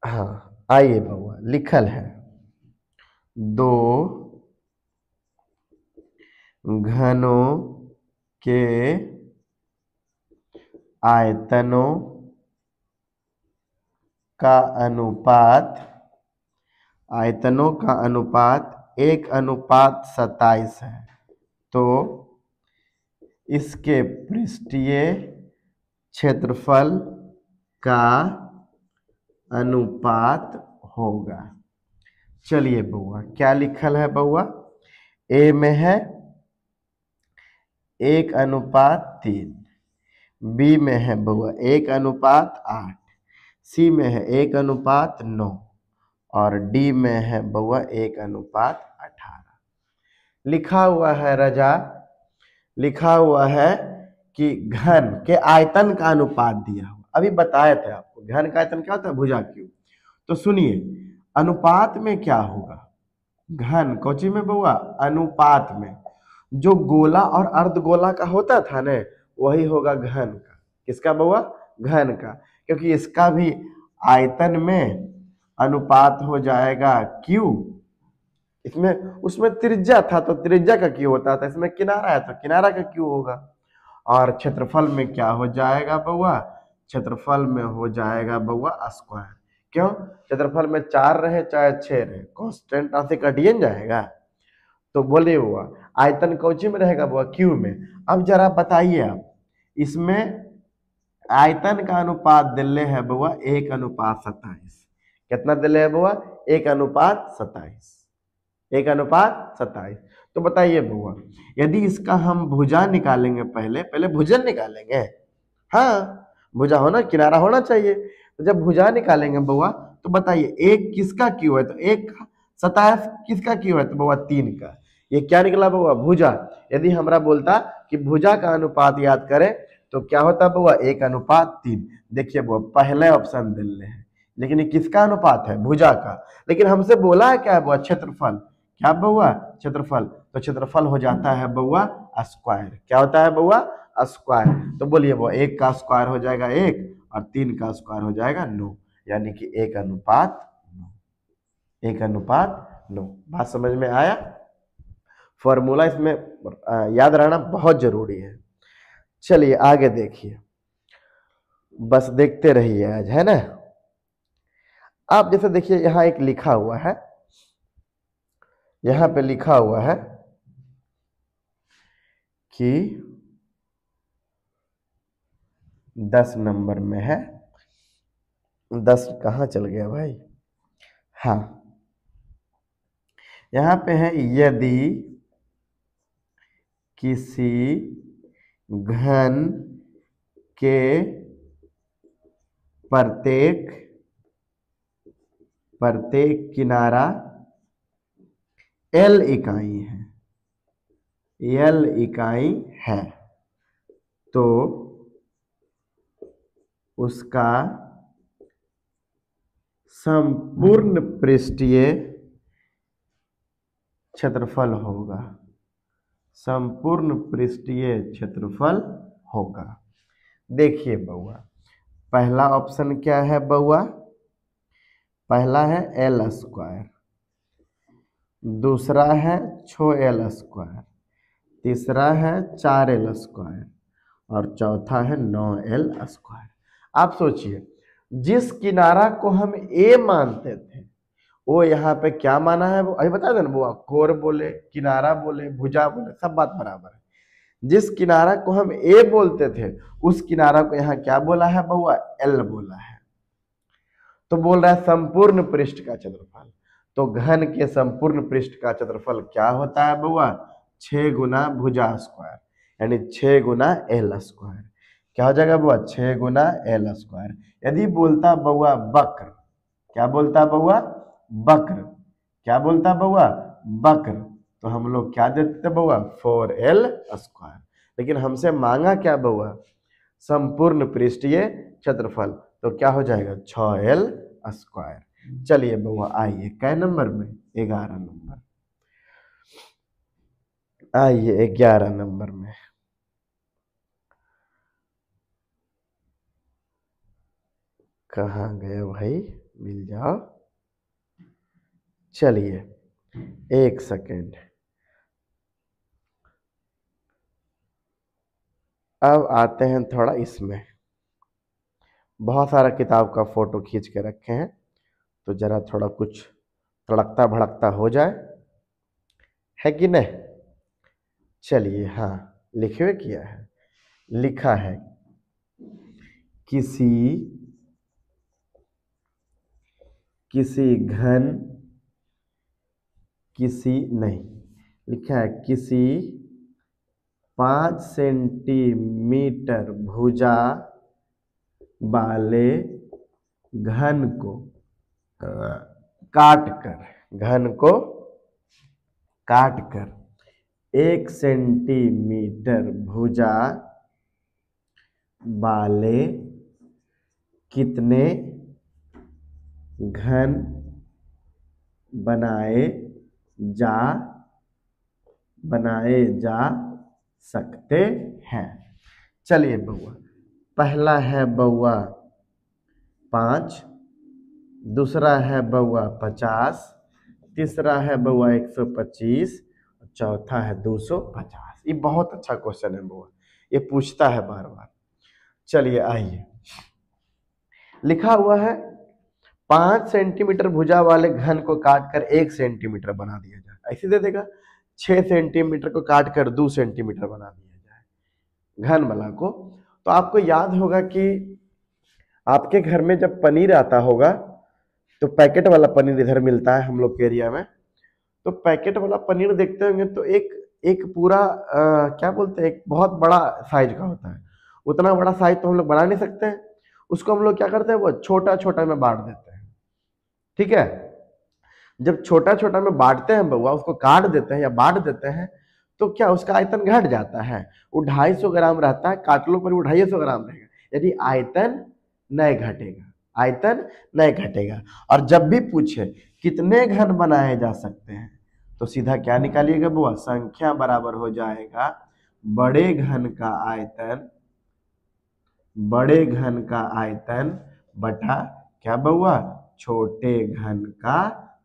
A: हाँ आइए बउआ, लिखल है 2 घनों के आयतनों का अनुपात, आयतनों का अनुपात 1:27 है, तो इसके पृष्ठीय क्षेत्रफल का अनुपात होगा। चलिए बउआ, क्या लिखल है बउआ, ए में है 1:3, बी में है बउआ 1:8, सी में है 1:9 और डी में है बउआ 1:18। लिखा हुआ है रजा, लिखा हुआ है कि घन के आयतन का अनुपात दिया हुआ। अभी बताए थे आपको घन का आयतन क्या होता है, भुजा क्यूब। तो सुनिए, अनुपात में क्या होगा, घन कोची में बउआ, अनुपात में जो गोला और अर्धगोला का होता था ना, वही होगा घन का। किसका बउआ, घन का, क्योंकि इसका भी आयतन में अनुपात हो जाएगा क्यू। इसमें उसमें त्रिज्या था तो त्रिज्या का क्यू होता था, इसमें किनारा है तो किनारा का क्यू होगा। और क्षेत्रफल में क्या हो जाएगा बउआ, क्षेत्रफल में हो जाएगा बउआ स्क्वायर। क्यों? क्षेत्रफल में 4 रहे चाहे 6 रहे, कांस्टेंट राशि कटिए न जाएगा। तो बोले बउआ आयतन कौची में रहेगा बउआ? क्यू में। अब जरा बताइए आप, इसमें आयतन का अनुपात दिले है बउआ 1:27। कितना दिले है बउआ? 1:27। 1:27। तो बताइए बउआ, यदि इसका हम भुजा निकालेंगे, पहले भुजन निकालेंगे। हाँ, भुजा होना, किनारा होना चाहिए। तो जब भुजा निकालेंगे बउआ तो बताइए एक किसका क्यू है? तो 1:27 किसका क्यू है? तो बउआ 3 का। ये क्या निकला बउआ? भुजा। यदि हमरा बोलता कि भुजा का अनुपात याद करें तो क्या होता बउआ? 1:3। देखिए बउआ पहले ऑप्शन दिल है, लेकिन ये किसका अनुपात है? भुजा का। लेकिन हमसे बोला है क्या है बउआ? क्षेत्रफल। क्या बउआ? क्षेत्रफल। तो क्षेत्रफल हो जाता है बउआ स्क्वायर। क्या होता है बउआ? स्क्वायर। तो बोलिए बउआ 1 का स्क्वायर हो जाएगा 1 और 3 का स्क्वायर हो जाएगा 9, यानी कि 1:9। 1:9। बात समझ में आया? फॉर्मूला इसमें याद रहना बहुत जरूरी है। चलिए आगे देखिए, बस देखते रहिए आज, है ना। आप जैसे देखिए यहां एक लिखा हुआ है, यहां पे लिखा हुआ है कि 10 नंबर में है। 10 कहाँ चल गया भाई? हाँ, यहां पे है यदि किसी घन के प्रत्येक किनारा L इकाई है, L इकाई है, तो उसका संपूर्ण पृष्ठीय क्षेत्रफल होगा। संपूर्ण पृष्ठीय क्षेत्रफल होगा। देखिए बउआ, पहला ऑप्शन क्या है बउआ? पहला है L², दूसरा है 6L², तीसरा है 4L² और चौथा है 9L²। आप सोचिए, जिस किनारा को हम A मानते थे वो यहाँ पे क्या माना है? अभी बता देना बुआ, कोर बोले, किनारा बोले, भुजा बोले, सब बात बराबर है। जिस किनारा को हम A बोलते थे उस किनारा को यहाँ क्या बोला है बउआ? L बोला है। तो बोल रहा है संपूर्ण पृष्ठ का क्षेत्रफल। तो घन के संपूर्ण पृष्ठ का क्षेत्रफल क्या होता है बउआ? 6 गुना भुजा स्क्वायर, यानी 6 गुना L²। क्या हो जाएगा बउआ? 6 गुना L²। यदि बोलता बउआ वक्र, क्या बोलता बउआ? वक्र। क्या बोलता बउआ? वक्र। तो हम लोग क्या देते थे बउआ? 4L²। लेकिन हमसे मांगा क्या बउआ? संपूर्ण पृष्ठीय क्षेत्रफल। तो क्या हो जाएगा? 6L²। चलिए बउआ आइए कै नंबर में? 11 नंबर। आइए 11 नंबर में। कहाँ गए भाई? मिल जाओ। चलिए 1 सेकेंड। अब आते हैं थोड़ा इसमें, बहुत सारा किताब का फोटो खींच के रखे हैं, तो जरा थोड़ा कुछ तड़कता भड़कता हो जाए, है कि नहीं? चलिए, हाँ लिखे किया है, लिखा है किसी घन, लिखा है किसी 5 सेंटीमीटर भुजा वाले घन को काट कर 1 सेंटीमीटर भुजा वाले कितने घन बनाए जा सकते हैं। चलिए बउआ, पहला है बउआ 5, दूसरा है बउआ 50, तीसरा है बउआ 125, चौथा है 250। ये बहुत अच्छा क्वेश्चन है बउआ, ये पूछता है बार बार। चलिए आइए लिखा हुआ है 5 सेंटीमीटर भुजा वाले घन को काट कर 1 सेंटीमीटर बना दिया जाए। ऐसे दे देगा 6 सेंटीमीटर को काट कर 2 सेंटीमीटर बना दिया जाए घन वाला को। तो आपको याद होगा कि आपके घर में जब पनीर आता होगा तो पैकेट वाला पनीर इधर मिलता है हम लोग के एरिया में, तो पैकेट वाला पनीर देखते होंगे तो एक एक पूरा क्या बोलते हैं, एक बहुत बड़ा साइज का होता है। उतना बड़ा साइज तो हम लोग बना नहीं सकते हैं, उसको हम लोग क्या करते हैं, वो छोटा छोटा में बांट देते हैं। ठीक है, जब छोटा छोटा में बांटते हैं बउआ, उसको काट देते हैं या बांट देते हैं, तो क्या उसका आयतन घट जाता है। वो 250 ग्राम रहता है, काट लो पर वो 250 ग्राम रहेगा, यदि आयतन नहीं घटेगा, आयतन नहीं घटेगा। और जब भी पूछे कितने घन बनाए जा सकते हैं तो सीधा क्या निकालिएगा बुआ, संख्या बराबर हो जाएगा बड़े घन का आयतन, बड़े घन का आयतन बटा क्या बउआ, छोटे घन का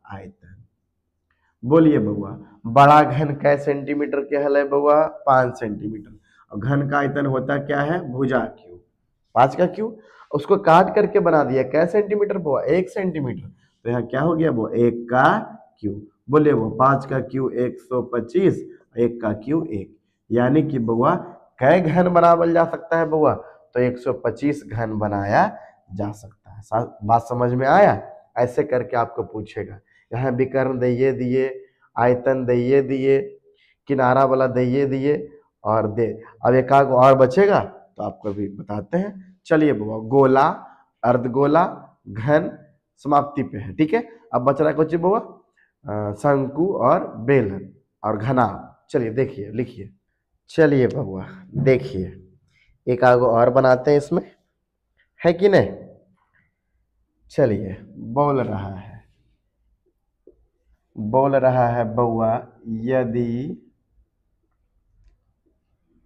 A: आयतन। बोलिए बउआ, बड़ा घन कै सेंटीमीटर के हल है बउआ, 5 सेंटीमीटर, और घन का आयतन होता क्या है, भुजा क्यू, 5 का क्यू। उसको काट करके बना दिया कै सेंटीमीटर बुआ, 1 सेंटीमीटर, तो यहाँ क्या हो गया बुआ, 1 का क्यू। बोले वो 5 का क्यू 125, 1 का क्यू 1, यानी कि बुआ कै घन बनावल जा सकता है बुआ, तो 125 घन बनाया जा सकता है। बात समझ में आया। ऐसे करके आपको पूछेगा, यहाँ विकर्ण दैये दिए, आयतन दैये दिए, किनारा वाला दैये दिए और दे। अब एक आग और बचेगा तो आपको अभी बताते हैं। चलिए बुआ, गोला, अर्धगोला, घन समाप्ति पे है। ठीक है, अब बच रहा कुछ बुआ, शंकु और बेलन और घनाभ। चलिए देखिए, लिखिए। चलिए बउआ देखिए, एक आगो और बनाते हैं इसमें, है कि नहीं। चलिए, बोल रहा है बउआ, यदि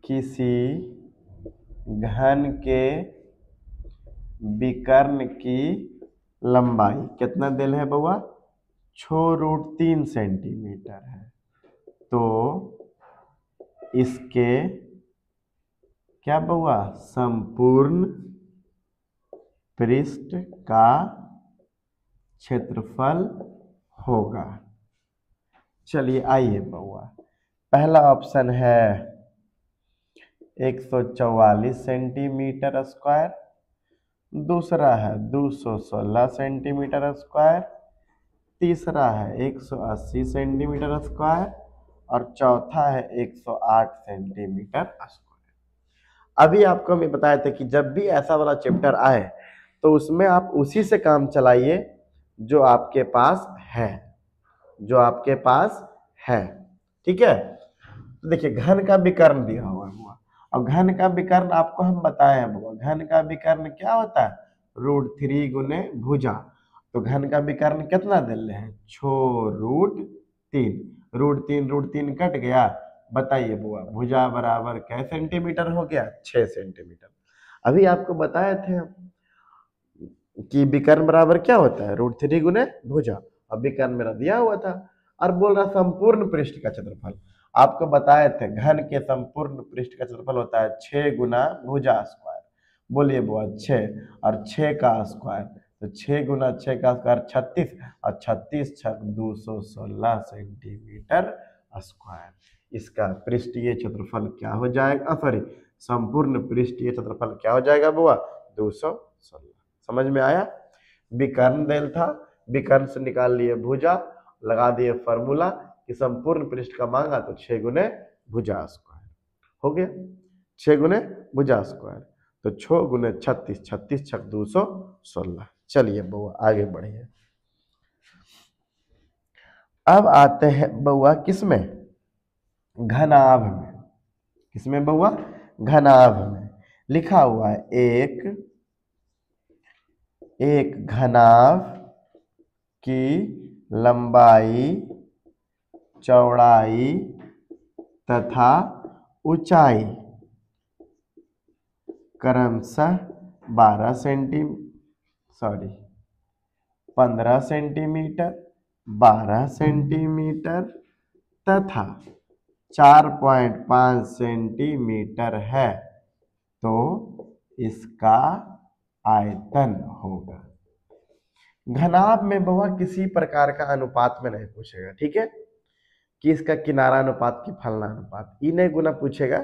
A: किसी घन के विकर्ण की लंबाई कितना दिल है बउआ, 6√3 सेंटीमीटर है, तो इसके क्या बउआ, संपूर्ण पृष्ठ का क्षेत्रफल होगा। चलिए आइए बउआ, पहला ऑप्शन है 144 सेंटीमीटर स्क्वायर, दूसरा है 216 सेंटीमीटर स्क्वायर, तीसरा है 180 सेंटीमीटर स्क्वायर और चौथा है 108 सेंटीमीटर स्क्वायर। अभी आपको मैं बताया था कि जब भी ऐसा वाला चैप्टर आए तो उसमें आप उसी से काम चलाइए जो आपके पास है, जो आपके पास है। ठीक है, तो देखिए घन का विकर्ण दिया हुआ है, और घन का विकर्ण आपको हम बताए हैं, घन का विकर्ण क्या होता है, √3 गुने भुजा। तो घन का विकर्ण कितना दिल है, 6√3, √3 कट गया, बताइए बुआ भुजा बराबर कै सेंटीमीटर हो गया, 6 सेंटीमीटर। अभी आपको बताए थे कि विकर्ण बराबर क्या होता है, √3 गुने भुजा, और विकर्ण मेरा दिया हुआ था। और बोल रहा संपूर्ण पृष्ठ का क्षेत्रफल, आपको बताए थे घन के संपूर्ण पृष्ठ का क्षेत्रफल होता है 6 गुना भुजा स्क्वायर। बोलिए बुआ 6 और 6 का स्क्वायर, तो 6 गुना 6 का स्क्वायर 36, और 36 छक 216 सेंटीमीटर स्क्वायर। इसका पृष्ठीय क्षेत्रफल क्या हो जाएगा, सॉरी संपूर्ण पृष्ठीय क्षेत्रफल क्या हो जाएगा बुआ, 216। समझ में आया। विकर्ण देल था, विकर्ण से निकाल लिए भुजा, लगा दिए फॉर्मूला कि संपूर्ण पृष्ठ का मांगा तो 6 गुने भुजा स्क्वायर हो गया, 6 गुने भुजा स्क्वायर, तो 6 गुने 36, 36 छक 216। चलिए बउआ आगे बढ़िए। अब आते हैं बउआ किसमें, घनाभ में। किसमें बउआ, घनाभ में। लिखा हुआ है एक घनाभ की लंबाई, चौड़ाई तथा ऊंचाई क्रमशः 15 सेंटीमीटर, 12 सेंटीमीटर तथा 4.5 सेंटीमीटर है, तो इसका आयतन होगा। घनाभ में बउआ किसी प्रकार का अनुपात में नहीं पूछेगा, ठीक है, कि इसका किनारा अनुपात की फलना अनुपात, ये नहीं गुना पूछेगा,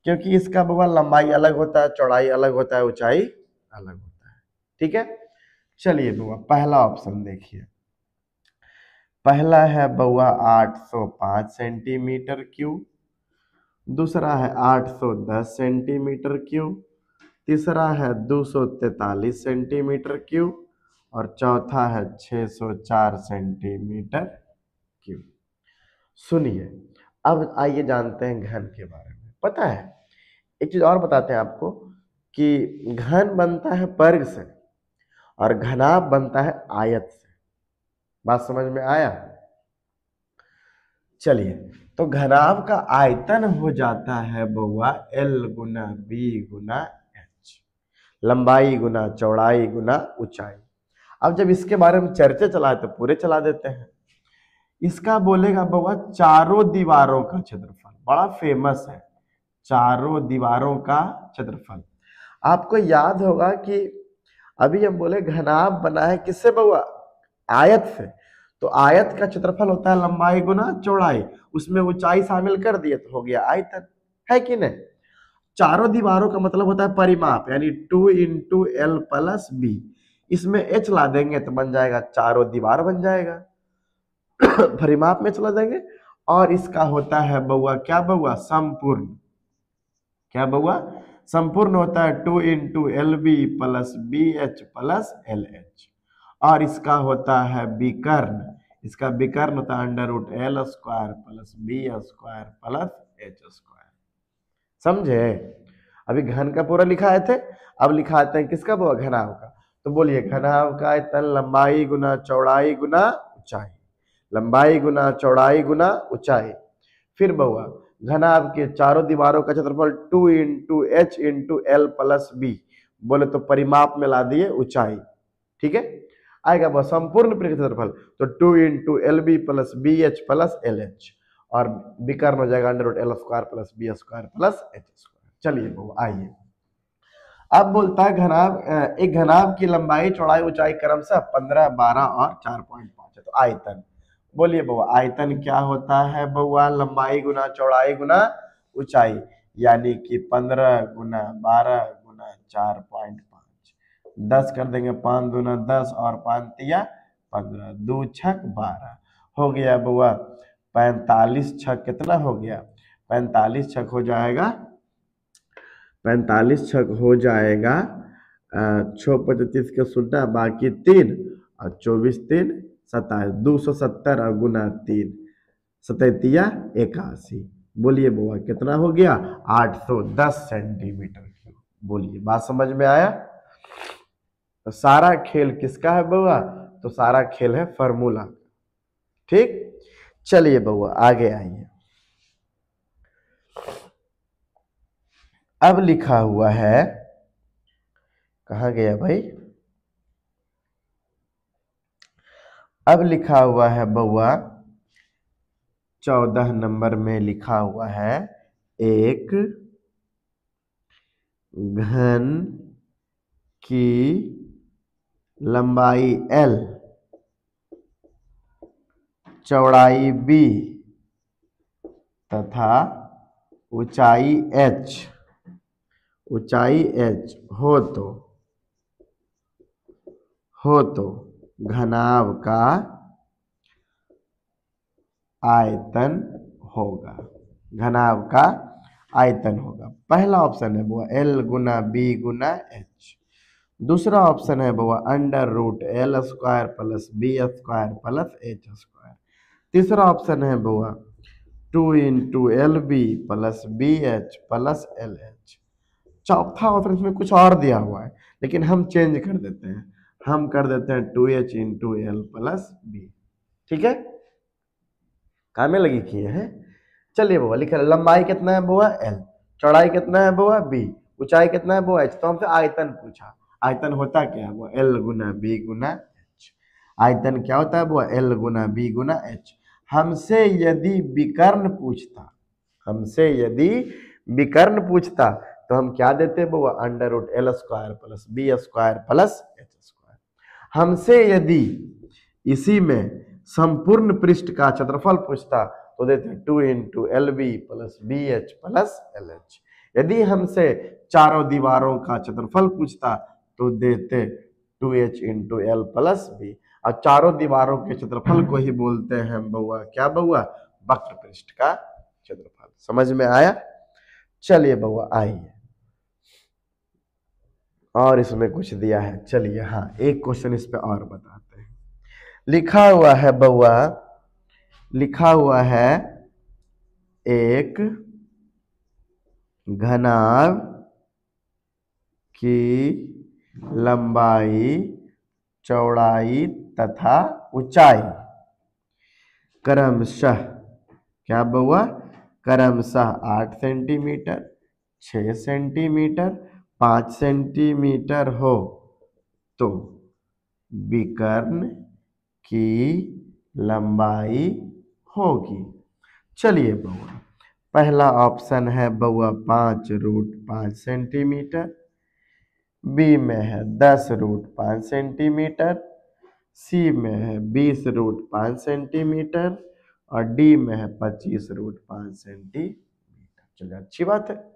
A: क्योंकि इसका बउआ लंबाई अलग होता है, चौड़ाई अलग होता है, ऊंचाई अलग होता है, ठीक है। चलिए बउआ पहला ऑप्शन देखिए, पहला है बउआ 805 सेंटीमीटर क्यूब, दूसरा है 810 सेंटीमीटर क्यूब, तीसरा है 243 सेंटीमीटर क्यूब और चौथा है 604 सेंटीमीटर क्यूब। सुनिए, अब आइए जानते हैं घन के बारे में। पता है एक चीज और बताते हैं आपको कि घन बनता है वर्ग से और घनाभ बनता है आयत से। बात समझ में आया? चलिए, तो घनाभ का आयतन हो जाता है बउआ L गुना B गुना H, लंबाई गुना चौड़ाई गुना ऊंचाई। अब जब इसके बारे में चर्चा चलाए तो पूरे चला देते हैं। इसका बोलेगा बउआ चारों दीवारों का क्षेत्रफल, बड़ा फेमस है, चारों दीवारों का क्षेत्रफल। आपको याद होगा कि अभी हम बोले घनाभ बना है किससे बउआ? आयत से। तो आयत का क्षेत्रफल होता है लंबाई गुना चौड़ाई, उसमें ऊंचाई शामिल कर दिए तो हो गया आयतन, है कि नहीं? चारों दीवारों का मतलब होता है परिमाप, यानी 2 इंटू एल प्लस बी, इसमें एच ला देंगे तो बन जाएगा चारों दीवार बन जाएगा। परिमाप में चला देंगे। और इसका होता है बउआ क्या बउआ? संपूर्ण। क्या बउआ? संपूर्ण होता है 2 into L B plus B H plus L H. और इसका होता है विकर्ण, इसका विकर्ण होता है under root L square plus B square plus H square. समझे? अभी घन का पूरा लिखाए थे, अब लिखाते हैं किसका बउआ? घनाभ का। तो बोलिए घनाभ का आयतन लंबाई गुना चौड़ाई गुना ऊंचाई, लंबाई गुना चौड़ाई गुना ऊंचाई। फिर बउआ घनाभ के चारों दीवारों का क्षेत्रफल 2 into H into L plus B, बोले तो परिमाप में ला दिए ऊंचाई, ठीक है। आएगा बस संपूर्ण पृष्ठ क्षेत्रफल, तो 2 into L B plus B H plus L H, और विकर्ण हो जाएगा under root L square plus B square plus H square. चलिए बउआ आइए, अब बोलता है घनाभ, एक घनाभ की लंबाई चौड़ाई ऊंचाई क्रमशः 15, 12 और 4.5 है। तो आयतन, बोलिए बउआ आयतन क्या होता है बउआ? लंबाई गुना चौड़ाई गुना ऊंचाई, यानी कि 15 गुना 12 गुना 4.5, 10 कर देंगे, 5 दूना 10 और 5 तिया 15, 2 छक 12, हो गया बउआ 45 छक कितना हो गया? 45 छक हो जाएगा, 45 छक हो जाएगा 6 25 के सुल्टा बाकी 3 और 24 3 27, 270 और गुना 3 सतैतिया 81। बोलिए बउआ कितना हो गया? 810 सेंटीमीटर क्यूब। बोलिए बात समझ में आया? तो सारा खेल किसका है बउआ? तो सारा खेल है फार्मूला, ठीक। चलिए बउआ आगे आइए, अब लिखा हुआ है, कहाँ गया भाई? अब लिखा हुआ है बउआ 14 नंबर में लिखा हुआ है, एक घन की लंबाई L, चौड़ाई B तथा ऊंचाई H, ऊंचाई H हो तो घनाभ का आयतन होगा, घनाभ का आयतन होगा। पहला ऑप्शन है बउआ L गुना B गुना H, दूसरा ऑप्शन है बउआ under root L square plus B square plus H square, तीसरा ऑप्शन है बउआ 2 into L B plus B H plus L H, चौथा ऑप्शन इसमें कुछ और दिया हुआ है लेकिन हम चेंज कर देते हैं, हम कर देते हैं 2h into L plus B, ठीक है। काम में लगी किए हैं। चलिए बउआ लिखा, लंबाई कितना है बउआ? L, चौड़ाई कितना है बउआ? B, ऊंचाई कितना है बउआ? H। तो हमसे आयतन पूछा, आयतन होता क्या है वो? L गुना B गुना H। आयतन क्या होता है वो? L गुना B गुना H। हमसे यदि विकर्ण पूछता, हमसे यदि विकर्ण पूछता तो हम क्या देते हैं बउआ, under root L square plus B square plus H square. हमसे यदि इसी में संपूर्ण पृष्ठ का क्षेत्रफल पूछता तो देते 2 into L B plus B H plus L H. यदि हमसे चारों दीवारों का क्षेत्रफल पूछता तो देते 2h into L plus B. और चारों दीवारों के क्षेत्रफल को ही बोलते हैं बउआ क्या बउआ, वक्र पृष्ठ का क्षेत्रफल। समझ में आया? चलिए बउआ आइए, और इसमें कुछ दिया है, चलिए हाँ एक क्वेश्चन इस पे और बताते हैं। लिखा हुआ है बउआ, लिखा हुआ है एक घनाभ की लंबाई, चौड़ाई तथा ऊंचाई क्रमशः क्या बउआ, क्रमशः 8 सेंटीमीटर, 6 सेंटीमीटर, 5 सेंटीमीटर हो तो विकर्ण की लंबाई होगी। चलिए बउआ, पहला ऑप्शन है बउआ 5 रूट 5 सेंटीमीटर, बी में है 10 रूट 5 सेंटीमीटर, सी में है 20 रूट 5 सेंटीमीटर और डी में है 25 रूट 5 सेंटीमीटर। चलिए अच्छी बात है,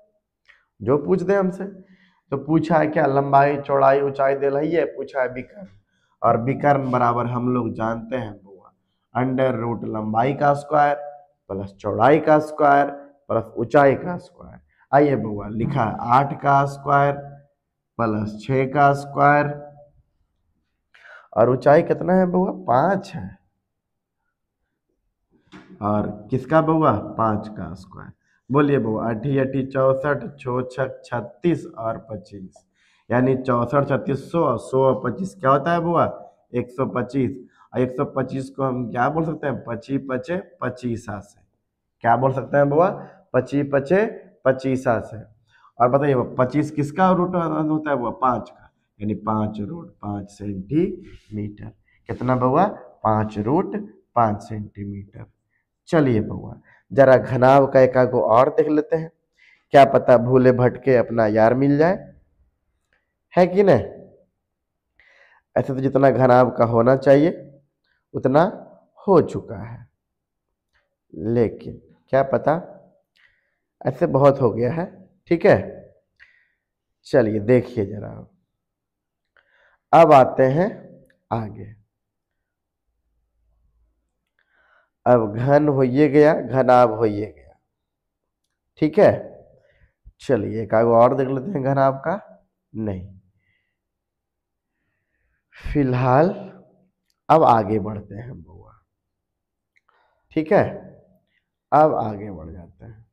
A: जो पूछ दे हमसे। तो पूछा है क्या, लंबाई चौड़ाई ऊंचाई दे रही है, पूछा है विकर्ण, और विकर्ण बराबर हम लोग जानते हैं बउआ अंडर रूट लंबाई का स्क्वायर प्लस चौड़ाई का स्क्वायर प्लस ऊंचाई का स्क्वायर। आइए बउआ, लिखा है 8 का स्क्वायर प्लस 6 का स्क्वायर, और ऊंचाई कितना है बउआ, 5 है, और किसका बउआ, 5 का स्क्वायर। बोलिए बउआ, 8 8 64, 6 6 36 और 25, यानी 64 3600 और 100 और 25 क्या होता है बउआ, 125। और 125 को हम क्या बोल सकते हैं, 25 पचे 25 से। क्या बोल सकते हैं बउआ, 25 पचे 25 से। और बताइए 25 किसका रूट होता है बउआ, 5 का, यानी 5 रूट 5 सेंटीमीटर। कितना बउआ, 5 रूट 5 सेंटीमीटर। चलिए बउआ जरा घनाभ का एका को और देख लेते हैं, क्या पता भूले भटके अपना यार मिल जाए, है कि नहीं। ऐसे तो जितना घनाभ का होना चाहिए उतना हो चुका है, लेकिन क्या पता ऐसे बहुत हो गया है। ठीक है, चलिए देखिए जरा, अब आते हैं आगे। अब घन होइए गया, घनाभ होइए गया, ठीक है। चलिए एक आगे और देख लेते हैं घनाभ का, नहीं फिलहाल अब आगे बढ़ते हैं बउआ, ठीक है, अब आगे बढ़ जाते हैं।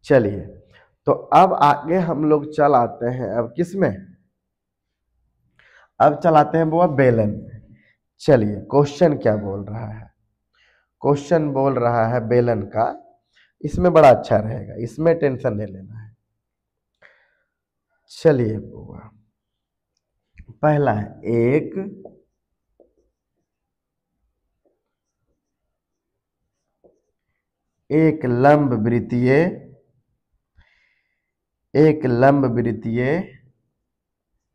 A: चलिए तो अब आगे हम लोग चल आते हैं, अब किस में, अब चलाते हैं बउआ बेलन में। चलिए क्वेश्चन क्या बोल रहा है, क्वेश्चन बोल रहा है बेलन का, इसमें बड़ा अच्छा रहेगा, इसमें टेंशन नहीं लेना है। चलिए बउआ पहला है एक लंब वृत्तीय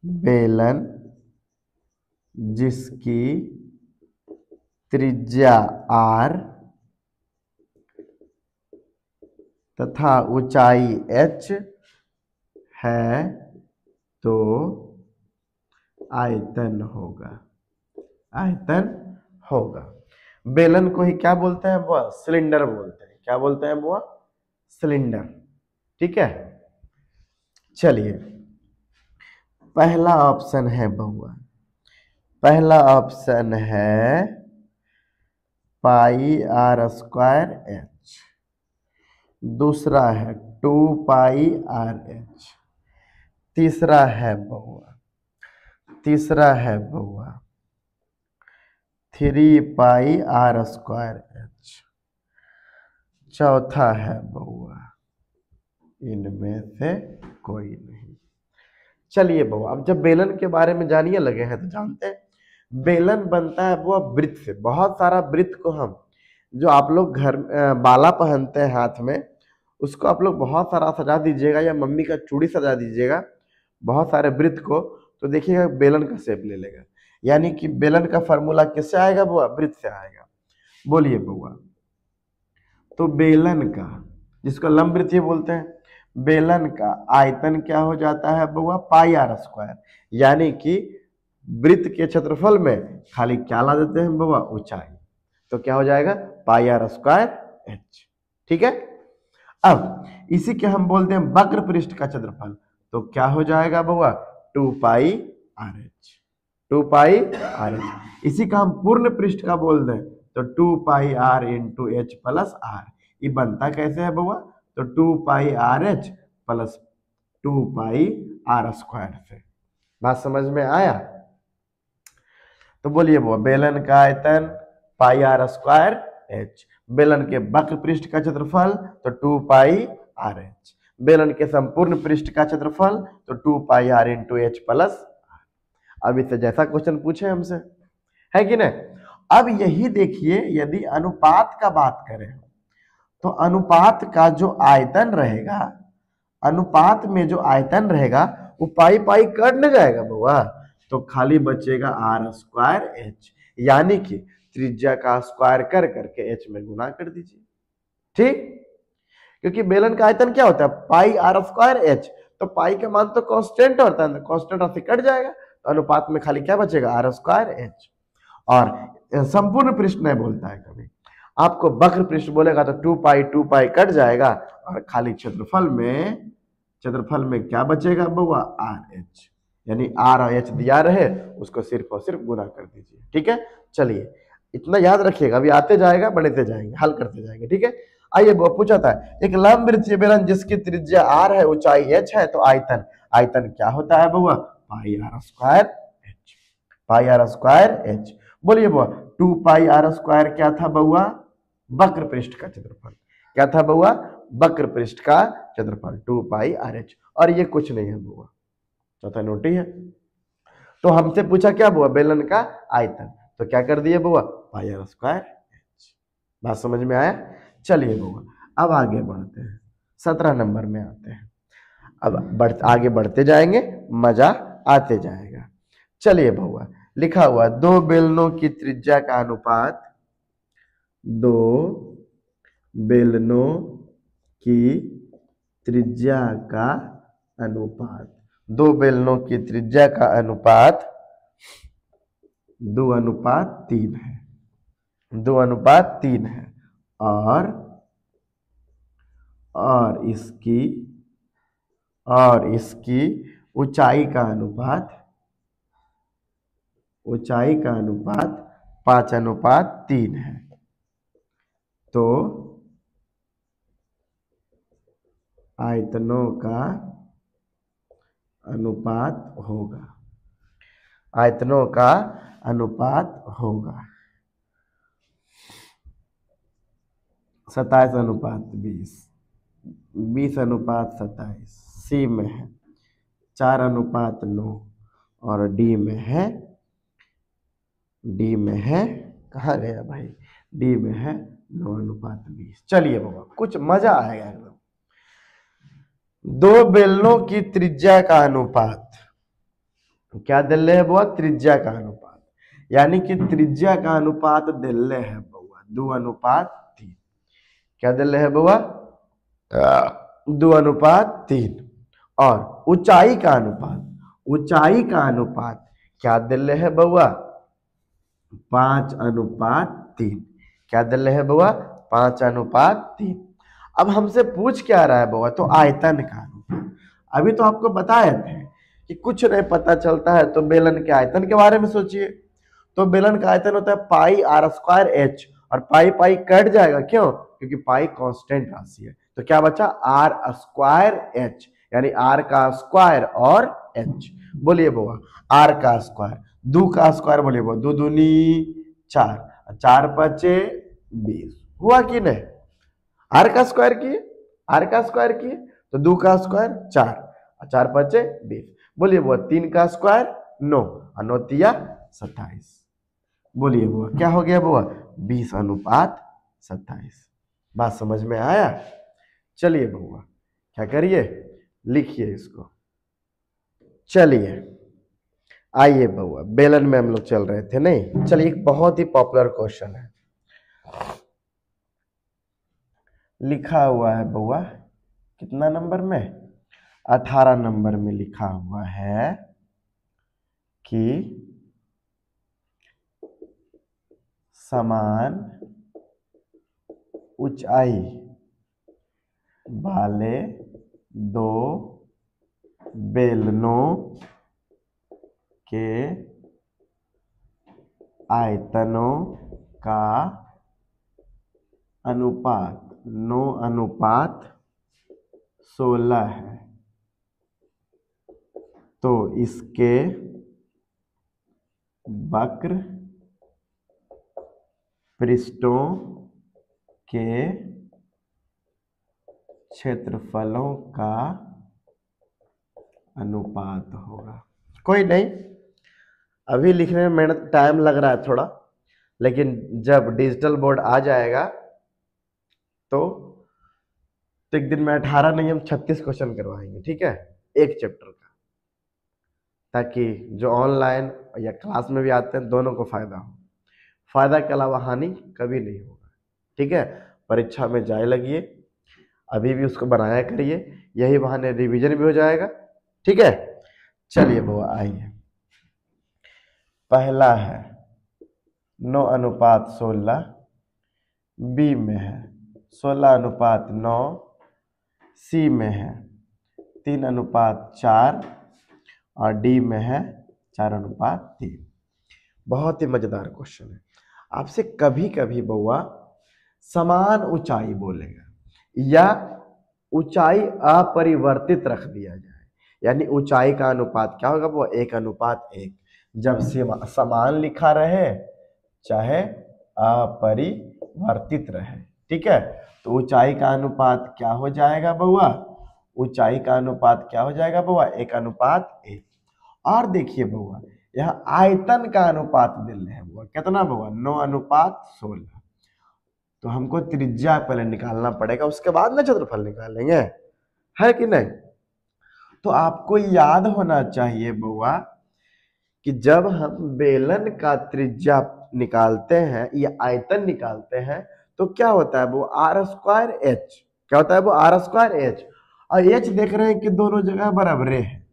A: बेलन जिसकी त्रिज्या r तथा ऊंचाई h है तो आयतन होगा। बेलन को ही क्या बोलते हैं बुआ, सिलेंडर बोलते हैं। क्या बोलते हैं बुआ, सिलेंडर। ठीक है, चलिए पहला ऑप्शन है बउआ, पहला ऑप्शन है पाई r स्क्वायर h, दूसरा है 2 पाई r h, तीसरा है बउआ 3 पाई r स्क्वायर h, चौथा है बउआ इनमें से कोई नहीं। चलिए बउआ अब जब बेलन के बारे में जानिए लगे हैं तो जानते हैं, बेलन बनता है बुआ वृत्त से। बहुत सारा वृत्त को हम, जो आप लोग घर बाला पहनते हैं हाथ में, उसको आप लोग बहुत सारा सजा दीजिएगा या मम्मी का चूड़ी सजा दीजिएगा बहुत सारे वृत्त को, तो देखिएगा बेलन का शेप ले लेगा। यानी कि बेलन का फॉर्मूला किससे आएगा बुआ? वृत्त से आएगा। बोलिए बुआ। तो बेलन का, जिसको लंब वृत्तीय बोलते हैं, बेलन का आयतन क्या हो जाता है बुआ? Pi R square. यानी कि वृत्त के क्षेत्रफल में खाली क्या ला देते हैं बुआ? ऊंचाई। तो क्या हो जाएगा? पाई आर स्क्वायर एच। ठीक है। अब इसी के हम बोलते हैं वक्र पृष्ठ का क्षेत्रफल, तो क्या हो जाएगा बुआ? 2 pi R H. 2 pi R H. इसी का हम पूर्ण पृष्ठ का बोल दें तो 2 pi R into H plus R. ये बनता कैसे है बुआ? तो 2 pi R H plus 2 pi R square से। बात समझ में आया? तो बोलिए बुआ, बेलन का आयतन पाई आर स्क्वायर एच, बेलन के वक्र पृष्ठ का क्षेत्रफल तो 2 पाई आर एच, बेलन के संपूर्ण पृष्ठ का क्षेत्रफल तो 2 pi R into H plus R. अब इससे जैसा क्वेश्चन पूछे हमसे, है कि नहीं? अब यही देखिए, यदि अनुपात का बात करें तो अनुपात का जो आयतन रहेगा, अनुपात में जो आयतन रहेगा वो पाई पाई कट न जाएगा बुआ, तो खाली बचेगा आर स्क्वायर एच। यानी कि त्रिज्या का स्क्वायर कर करके एच में गुना कर दीजिए। ठीक, क्योंकि बेलन का आयतन क्या होता है? पाई आर स्क्वायर एच। तो पाई का मान तो कांस्टेंट होता है, कांस्टेंट से कट जाएगा, तो अनुपात में खाली क्या बचेगा? R square H. और संपूर्ण पृष्ठ नहीं बोलता है कभी, आपको वक्र पृष्ठ बोलेगा तो 2 पाई कट जाएगा और खाली क्षेत्रफल में क्या बचेगा बुआ? R H. यानी आर और एच दिया रहे, उसको सिर्फ और सिर्फ गुना कर दीजिए। ठीक है, चलिए इतना याद रखिएगा, अभी आते जाएगा बढ़ते जाएंगे, हल करते जाएंगे। ठीक है, आइए बुआ पूछा था, एक लंब वृत्तीय बेलन जिसकी त्रिज्या आर है, ऊंचाई एच है, तो आयतन क्या होता है बुआ? Pi R square H. Pi R square H. बोलिए बुआ, 2 पाई आर स्क्वायर क्या था बुआ? वक्र पृष्ठ का क्षेत्रफल। क्या था बुआ? वक्र पृष्ठ का क्षेत्रफल 2 पाई आर एच। और ये कुछ नहीं है बुआ, चौथा नोटी है। तो हमसे पूछा क्या बुआ? बेलन का आयतन, तो क्या कर दिए बुआ? Pi R square H. बात समझ में आया? चलिए बुआ अब आगे बढ़ते हैं, 17 नंबर में आते हैं। अब आगे बढ़ते जाएंगे, मजा आते जाएगा। चलिए बुआ, लिखा हुआ 2 बेलनों की त्रिज्या का अनुपात, 2 बेलनों की त्रिज्या का अनुपात, 2 बेलनों की त्रिज्या का अनुपात 2:3 है, 2:3 है। और इसकी ऊंचाई का अनुपात 5:3 है। तो आयतनों का अनुपात होगा, आयतनों का अनुपात होगा 27:20, 20:27। सी में है 4:9 और डी में है कहाँ गया भाई? डी में है 9:20। चलिए बाबा कुछ मजा आएगा एकदम। 2 बेलनों की त्रिज्या का अनुपात, क्या दिल है बुआ? त्रिज्या का अनुपात, यानी कि त्रिज्या का अनुपात दिल है बुआ 2:3। क्या दिल है बुआ? 2:3। और ऊंचाई का अनुपात क्या दिल है बुआ? 5:3। क्या दिल है बुआ? 5:3। अब हमसे पूछ क्या रहा है बुआ? तो आयतन का अनुपात। अभी तो आपको बताए थे कि कुछ नहीं पता चलता है तो बेलन के आयतन के बारे में सोचिए। तो बेलन का आयतन होता है पाई आर स्क्वायर एच, और पाई पाई कट जाएगा, क्यों? क्योंकि पाई कांस्टेंट राशि है। तो क्या बचा? आर स्क्वायर एच, यानी आर का स्क्वायर और एच। बोलिए बुआ, आर का स्क्वायर, 2 का स्क्वायर, बोलिए बुआ 2 दूनी 4, 4 पचे 20, हुआ कि नहीं? आर का स्क्वायर किए तो 2 का स्क्वायर 4, 4 पचे 20। बोलिए बुआ 3 का स्क्वायर 9, और 9 तिया 27। बोलिए बुआ क्या हो गया बुआ? 20:27। बात समझ में आया? चलिए बउआ क्या करिए, लिखिए इसको। चलिए आइए बउआ, बेलन में हम लोग चल रहे थे नहीं। चलिए एक बहुत ही पॉपुलर क्वेश्चन है, लिखा हुआ है बउआ कितना नंबर में, 18 नंबर में लिखा हुआ है कि समान ऊंचाई वाले दो बेलनों के आयतनों का अनुपात 9:16 है, तो इसके वक्र पृष्ठों के क्षेत्रफलों का अनुपात होगा। कोई नहीं, अभी लिखने में मेहनत टाइम लग रहा है थोड़ा, लेकिन जब डिजिटल बोर्ड आ जाएगा तो एक दिन में 18 नहीं हम 36 क्वेश्चन करवाएंगे, ठीक है, एक चैप्टर का, ताकि जो ऑनलाइन या क्लास में भी आते हैं दोनों को फायदा हो। फायदा के अलावा हानि कभी नहीं होगा, ठीक है। परीक्षा में जाए लगिए, अभी भी उसको बनाया करिए, यही बहाने रिवीजन भी हो जाएगा, ठीक है। चलिए बुआ आइए, पहला है 9:16, बी में है 16:9, सी में है 3:4 और डी में है 4:3। बहुत ही मजेदार क्वेश्चन है। आपसे कभी कभी बउआ समान ऊंचाई बोलेगा या ऊंचाई अपरिवर्तित रख दिया जाए, यानी ऊंचाई का अनुपात क्या होगा वो 1:1। जब समान लिखा रहे चाहे अपरिवर्तित रहे, ठीक है, तो ऊंचाई का अनुपात क्या हो जाएगा बउआ, ऊंचाई का अनुपात क्या हो जाएगा बउआ 1:1। और देखिए बउआ यहाँ आयतन का अनुपात दे रहे हैं बउआ, कितना बउआ 9:16। तो हमको त्रिज्या पहले निकालना पड़ेगा, उसके बाद ना क्षेत्रफल निकालेंगे, है कि नहीं। तो आपको याद होना चाहिए बउआ कि जब हम बेलन का त्रिज्या निकालते हैं या आयतन निकालते हैं तो क्या होता है वो r²h, क्या होता है वो r²h। और h देख रहे हैं कि दोनों जगह बराबर है,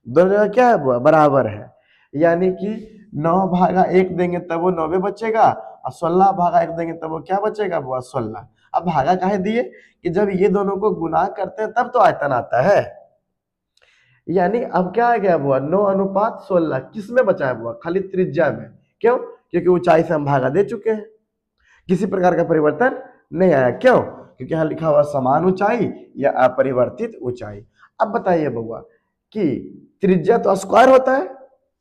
A: दोनों जगह क्या है वो बराबर है, यानी कि 9/1 देंगे तब वो 9 बचेगा और 16/1 देंगे तब वो क्या बचेगा वो 16। अब भागा काहे दिए कि जब ये दोनों को गुना करते हैं तब तो आयतन आता है, यानी अब क्या आ गया वो 9:16 किस में बचा है वो खाली त्रिज्या में। क्यों, क्योंकि ऊंचाई से हम भागा दे चुके हैं, किसी प्रकार का परिवर्तन नहीं आया। क्यों, क्योंकि यहाँ लिखा हुआ समान ऊंचाई या अपरिवर्तित ऊंचाई। अब बताइए बउआ कि त्रिज्या तो स्क्वायर होता है,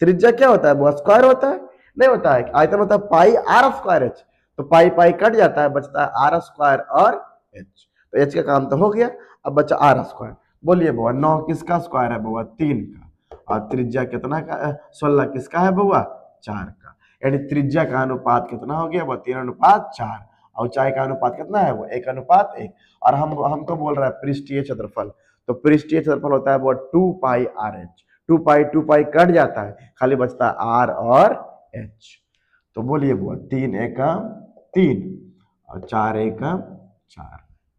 A: त्रिज्या क्या होता है वो स्क्वायर होता है, नहीं होता है, आयतन होता है पाई r²h, तो पाई पाई कट जाता है, बचता है r² और h, तो h का काम तो हो गया, अब बचा r²। बोलिए बउआ 9 किसका स्क्वायर है बउआ 3 का, और त्रिज्या कितना का 16 किसका है बउआ 4 का, यानी त्रिज्या का अनुपात कितना हो गया वो 3:4 और ऊंचाई का अनुपात कितना है वो 1:1। और हमको बोल रहा है पृष्ठीय क्षेत्रफल, तो पृष्ठीय क्षेत्रफल होता है वो 2πr/h, 2π कट जाता है, खाली बचता है r और h। तो बोलिए बुआ 3 और 4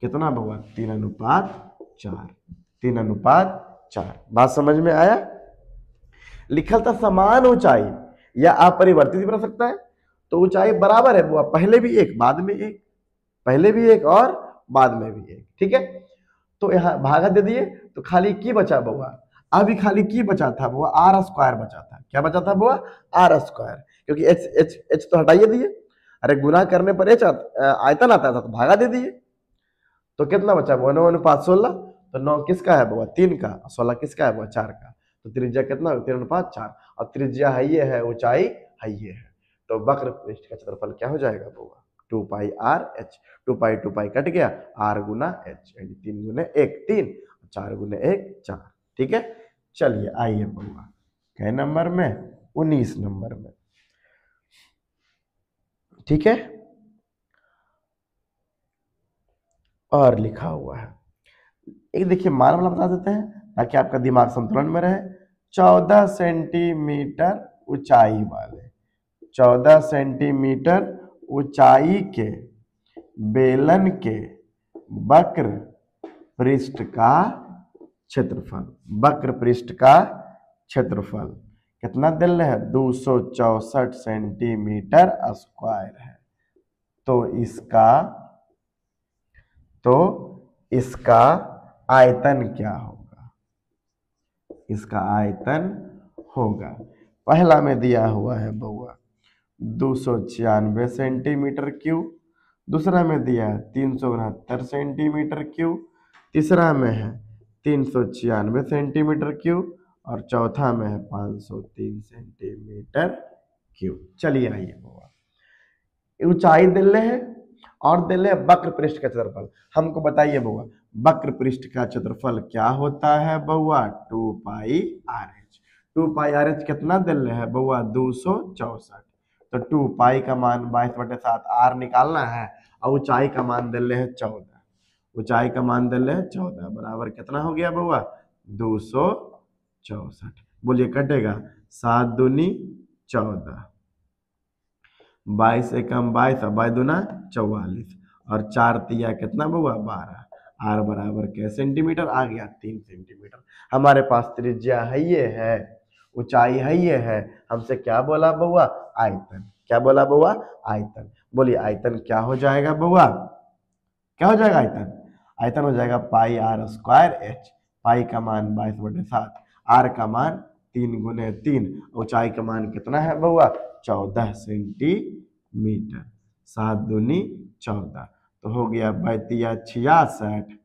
A: कितना बुआ 3:4, 3:4। बात समझ में आया। लिखल था समान ऊंचाई या अपरिवर्तित भी बन सकता है, तो ऊंचाई बराबर है बुआ, पहले भी एक बाद में एक, पहले भी एक और बाद में भी एक, ठीक है। तो यहाँ भागा दे दिए तो खाली की बचा बुआ, अभी खाली की बचा था बुआ r² बचा था, क्या बचा था बुआ r², क्योंकि h तो हटाइए दिए, अरे गुना करने पर h आयतन आता था तो भागा दे दिए, तो कितना बचा बुआ 9:16, तो 9 किसका है बुआ 3 का, 16 किसका है बुआ 4 का, तो त्रिज्या कितना 3:4 और त्रिज्या है ये है, ऊंचाई है ये है, तो वक्र पृष्ठ का क्षेत्रफल क्या हो जाएगा बुआ 2πr/h, 2π कट गया, r गुना h, यानी 3 गुने 1 3, 4 गुने 1 4, ठीक है। चलिए आइए बुआ कै नंबर में 19 नंबर में, ठीक है। और लिखा हुआ है एक देखिए मान वाला बता देते हैं ताकि आपका दिमाग संतुलन में रहे। 14 सेंटीमीटर ऊंचाई वाले, 14 सेंटीमीटर ऊंचाई के बेलन के वक्र पृष्ठ का क्षेत्रफल, वक्र पृष्ठ का क्षेत्रफल कितना दिल है? 264 सेंटीमीटर स्क्वायर है। तो इसका आयतन क्या होगा? इसका आयतन होगा, पहला में दिया हुआ है बउआ 296 सेंटीमीटर क्यूब, दूसरा में दिया है 369 सेंटीमीटर क्यूब, तीसरा में है 396 सेंटीमीटर क्यूब और चौथा में है 503 सेंटीमीटर क्यूब। चलिए आइए बउआ, ऊंचाई दिले है और दिले वक्र पृष्ठ का क्षेत्रफल। हमको बताइए बउआ वक्र पृष्ठ का क्षेत्रफल क्या होता है बउआ? 2 pi R H. 2 pi R H कितना दिले है बउआ? 264। तो 2 पाई का मान 22/7 आर निकालना है और ऊंचाई का मान दिले है 14। ऊंचाई का मान दिले है 14 बराबर कितना हो गया बउआ? 264। बोलिए कटेगा 7 दूनी 14, 22 एकम 22 और 22 दूना 44 और 4 तिया कितना बउआ? 12। आर बराबर क्या सेंटीमीटर आ गया? 3 सेंटीमीटर। हमारे पास त्रिज्या है ये है, ऊंचाई है ये है, हमसे क्या बोला बउआ? आयतन। क्या बोला बउआ? आयतन। बोलिए आयतन क्या हो जाएगा बउआ? क्या हो जाएगा आयतन? आयतन हो जाएगा पाई आर स्क्वायर एच। पाई का मान 22/7, आर का मान 3 गुने 3, ऊंचाई का मान कितना है बउआ? 14 सेंटीमीटर। 7 दूनी 14 तो हो गया 66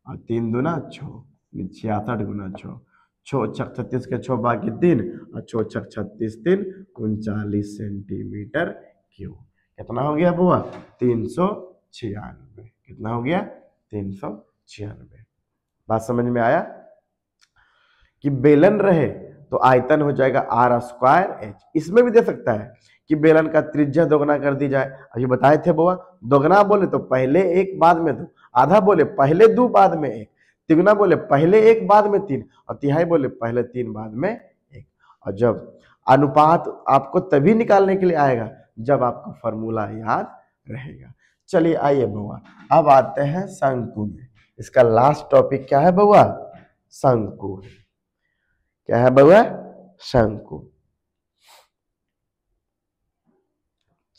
A: और 3 दूना 6, 66 गुना 6, 6 छक 36 के 6 बाकी 3 और 6 छक 36 3 39 सेंटीमीटर क्यूब। कितना हो गया बुआ? 396। कितना हो गया? 396। बात समझ में आया कि बेलन रहे तो आयतन हो जाएगा आर स्क्वायर एच। इसमें भी दे सकता है कि बेलन का त्रिज्या दोगुना कर दी जाए। अभी बताए थे बुआ, दोगुना बोले तो पहले एक बाद में दो, आधा बोले पहले दो बाद में एक, तिगुना बोले पहले एक बाद में तीन, और तिहाई बोले पहले तीन बाद में एक। और जब अनुपात आपको तभी निकालने के लिए आएगा जब आपको फॉर्मूला याद रहेगा। चलिए आइए बुआ, अब आते हैं शंकु में। इसका लास्ट टॉपिक क्या है बुआ? शंकु। क्या है बुआ? शंकु।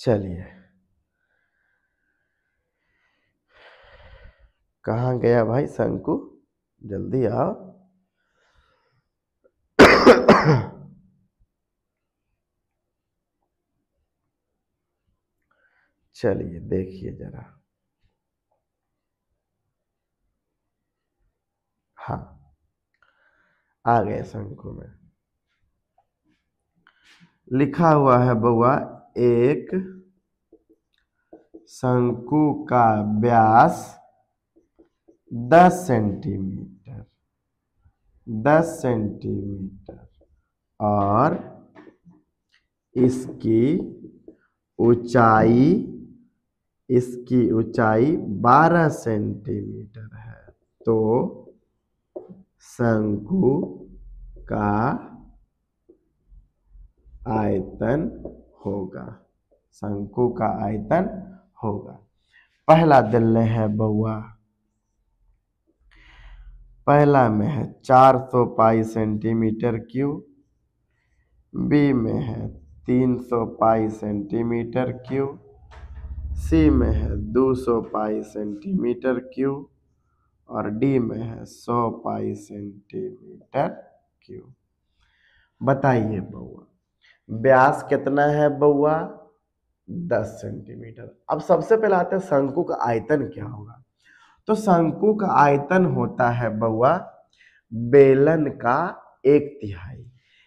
A: चलिए, कहाँ गया भाई शंकु? जल्दी आओ। चलिए देखिए जरा, हाँ आ गए शंकु में। लिखा हुआ है बउआ, एक शंकु का व्यास 10 सेंटीमीटर, 10 सेंटीमीटर और इसकी ऊंचाई 12 सेंटीमीटर है, तो शंकु का आयतन होगा। शंकु का आयतन होगा। पहला दिल्ले है बउआ, पहला में है 400 पाई सेंटीमीटर क्यूब, बी में है 300 पाई सेंटीमीटर क्यूब, सी में है 200 पाई सेंटीमीटर क्यूब और डी में है 100 पाई सेंटीमीटर क्यूब। बताइए बउआ व्यास कितना है बउआ? 10 सेंटीमीटर। अब सबसे पहले आते हैं शंकु का आयतन क्या होगा। तो शंकु का आयतन होता है बउआ बेलन का 1/3,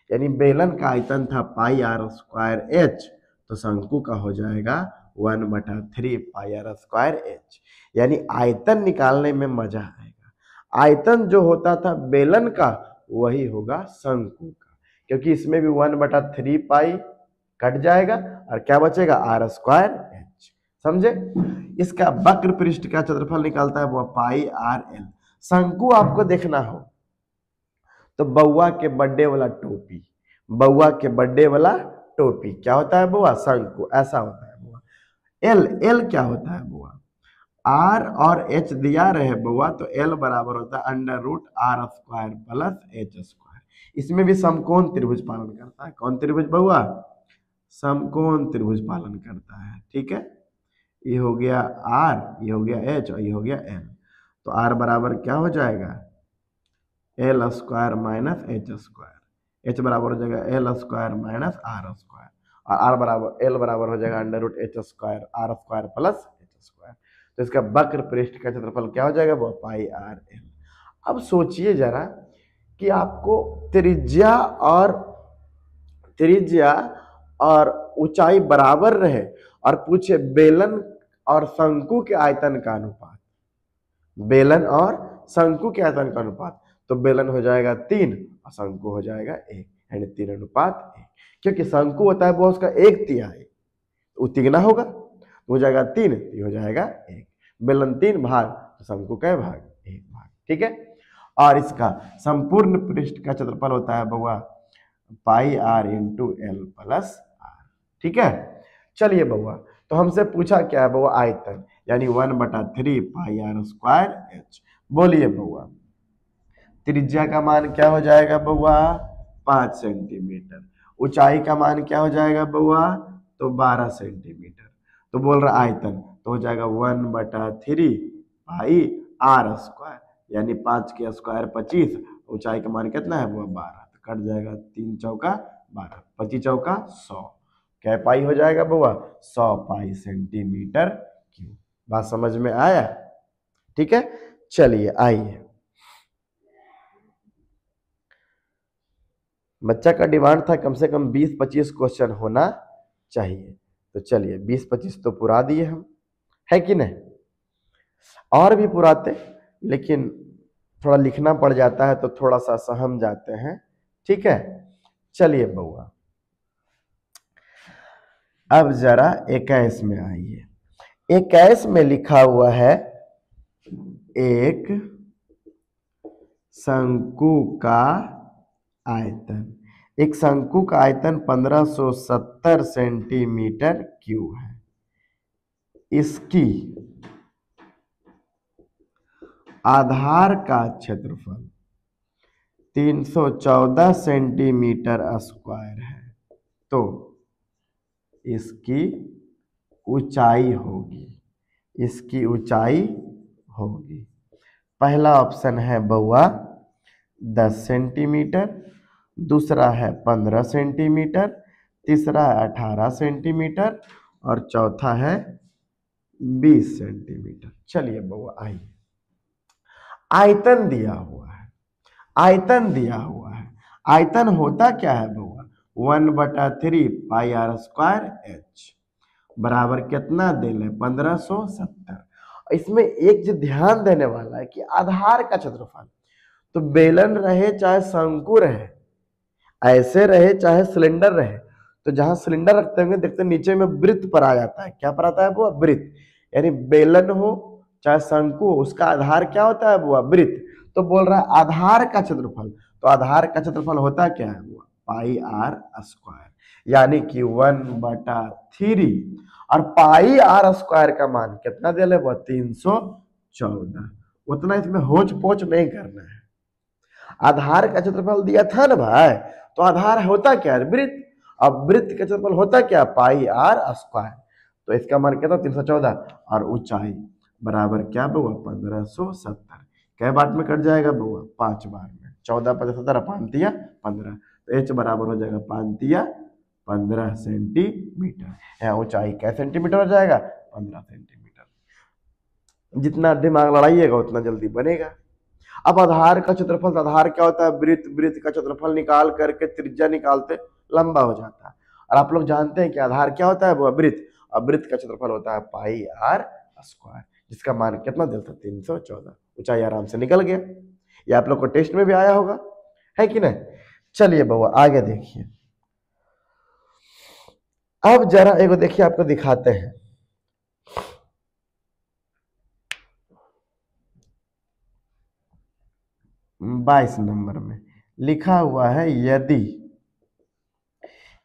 A: यानी बेलन का आयतन था पाई आर स्क्वायर एच, तो शंकु का हो जाएगा 1/3 पाई आर स्क्वायर एच। यानी आयतन निकालने में मजा आएगा। आयतन जो होता था बेलन का वही होगा शंकु का, क्योंकि इसमें भी 1/3 पाई कट जाएगा और क्या बचेगा? R square H. समझे? इसका वक्र पृष्ठ का क्षेत्रफल निकालता है वो पाई आर एल। शंकु आपको देखना हो तो बउआ के बर्थडे वाला टोपी, बउआ के बर्थडे वाला टोपी क्या होता है बुआ? शंकु। ऐसा होता है बुआ। एल, एल क्या होता है बुआ? आर और एच दिया रहे बुआ तो एल बराबर होता है √r² प्लस h²। इसमें भी समकोण त्रिभुज पालन करता है। कौन त्रिभुज बुआ? समकोण त्रिभुज पालन करता है। ठीक है, ये हो गया आर, ये हो गया एच और ये हो गया एल। तो आर बराबर क्या हो जाएगा? l² minus h²। एच बराबर हो जाएगा l² माइनस r²। और आर बराबर एल बराबर हो जाएगा √h²r² प्लस h²। तो इसका वक्र पृष्ठ का क्षेत्रफल क्या हो जाएगा वो? πr_l। अब सोचिए जरा कि आपको त्रिज्या और ऊंचाई बराबर रहे और पूछे बेलन और शंकु के आयतन का अनुपात, बेलन और शंकु के आयतन का अनुपात, तो बेलन हो जाएगा 3 और शंकु हो जाएगा 1, यानी 3:1। क्योंकि शंकु होता है वो उसका 1/3, तो तिगना होगा, हो जाएगा 3, ये हो जाएगा 1। बेलन 3 भाग तो शंकु का भाग 1 भाग। ठीक है, और इसका संपूर्ण पृष्ठ का क्षेत्रफल होता है बउआ πr×l प्लस r। ठीक है, चलिए बउआ, तो हमसे पूछा क्या है बउआ? आयतन, यानी 1/3 πr²h। बोलिए बउआ, त्रिज्या का मान क्या हो जाएगा बउआ? 5 सेंटीमीटर। ऊंचाई का मान क्या हो जाएगा बउआ? तो 12 सेंटीमीटर। तो बोल रहा आयतन तो हो जाएगा 1/3 πr², यानी 5 के स्क्वायर 25। ऊंचाई का मान कितना है वो? 12। तो कट जाएगा 3 चौका 12, 25 चौका 100। क्या पाई हो जाएगा बउआ? 100 पाई सेंटीमीटर क्यूब। बात समझ में आया? ठीक है, चलिए आइए, बच्चा का डिमांड था कम से कम 20-25 क्वेश्चन होना चाहिए। तो चलिए 20-25 तो पुरा दिए हम, है कि नहीं? और भी पुराते, लेकिन थोड़ा लिखना पड़ जाता है तो थोड़ा सा सहम जाते हैं। ठीक है, चलिए बउआ, अब जरा 21 में आइए। 21 में लिखा हुआ है एक शंकु का आयतन। एक शंकु का आयतन 1570 सेंटीमीटर क्यूब है। इसकी आधार का क्षेत्रफल 314 सेंटीमीटर स्क्वायर है। तो इसकी ऊंचाई होगी, इसकी ऊंचाई होगी। पहला ऑप्शन है बउआ 10 सेंटीमीटर, दूसरा है 15 सेंटीमीटर, तीसरा है 18 सेंटीमीटर और चौथा है 20 सेंटीमीटर। चलिए बउआ आइए, आयतन दिया हुआ है, आयतन दिया हुआ है। आयतन होता क्या है बउआ? 1/3 πr²h बराबर कितना दे ले? 1570। इसमें एक जो ध्यान देने वाला है कि आधार का क्षेत्रफल, तो बेलन रहे चाहे शंकु रहे, ऐसे रहे चाहे सिलेंडर रहे, तो जहां सिलेंडर रखते होंगे देखते नीचे में वृत्त पर आ जाता है। क्या पर आता है वो? वृत्त। यानी बेलन हो चाहे शंकु हो, उसका आधार क्या होता है वो? वृत्त। तो बोल रहा है आधार का क्षेत्रफल, तो आधार का क्षेत्रफल होता क्या है वो? πr², यानी कि 1/3। और πr² का मान कितना दे ले वो? 314। उतना इसमें होच पोच नहीं करना है। आधार का क्षेत्रफल दिया था ना भाई, तो आधार होता क्या है? वृत्त। अब वृत्त का क्षेत्रफल होता क्या? πr²। तो इसका मान क्या था? 314। और ऊंचाई बराबर क्या बउआ? 1570। कै बार में कट जाएगा बउआ? 5 बार में। 14 × 17 5 × 15। तो h बराबर हो जाएगा 5 × 15 सेंटीमीटर। यहाँ ऊंचाई क्या सेंटीमीटर हो जाएगा? 15 सेंटीमीटर। जितना दिमाग लड़ाइएगा उतना जल्दी बनेगा। अब आधार का क्षेत्रफल, आधार क्या होता है? वृत्त। वृत्त का क्षेत्रफल निकाल करके त्रिज्या निकालते लंबा हो जाता है। और आप लोग जानते हैं कि आधार क्या होता है? वो वृत्त। और वृत्त का क्षेत्रफल होता है πr², जिसका मान कितना देता? 314। ऊंचाई आराम से निकल गया। ये आप लोग को टेस्ट में भी आया होगा, है कि नहीं? चलिए बउआ आगे देखिए। अब जरा एगो देखिए, आपको दिखाते हैं। 22 नंबर में लिखा हुआ है यदि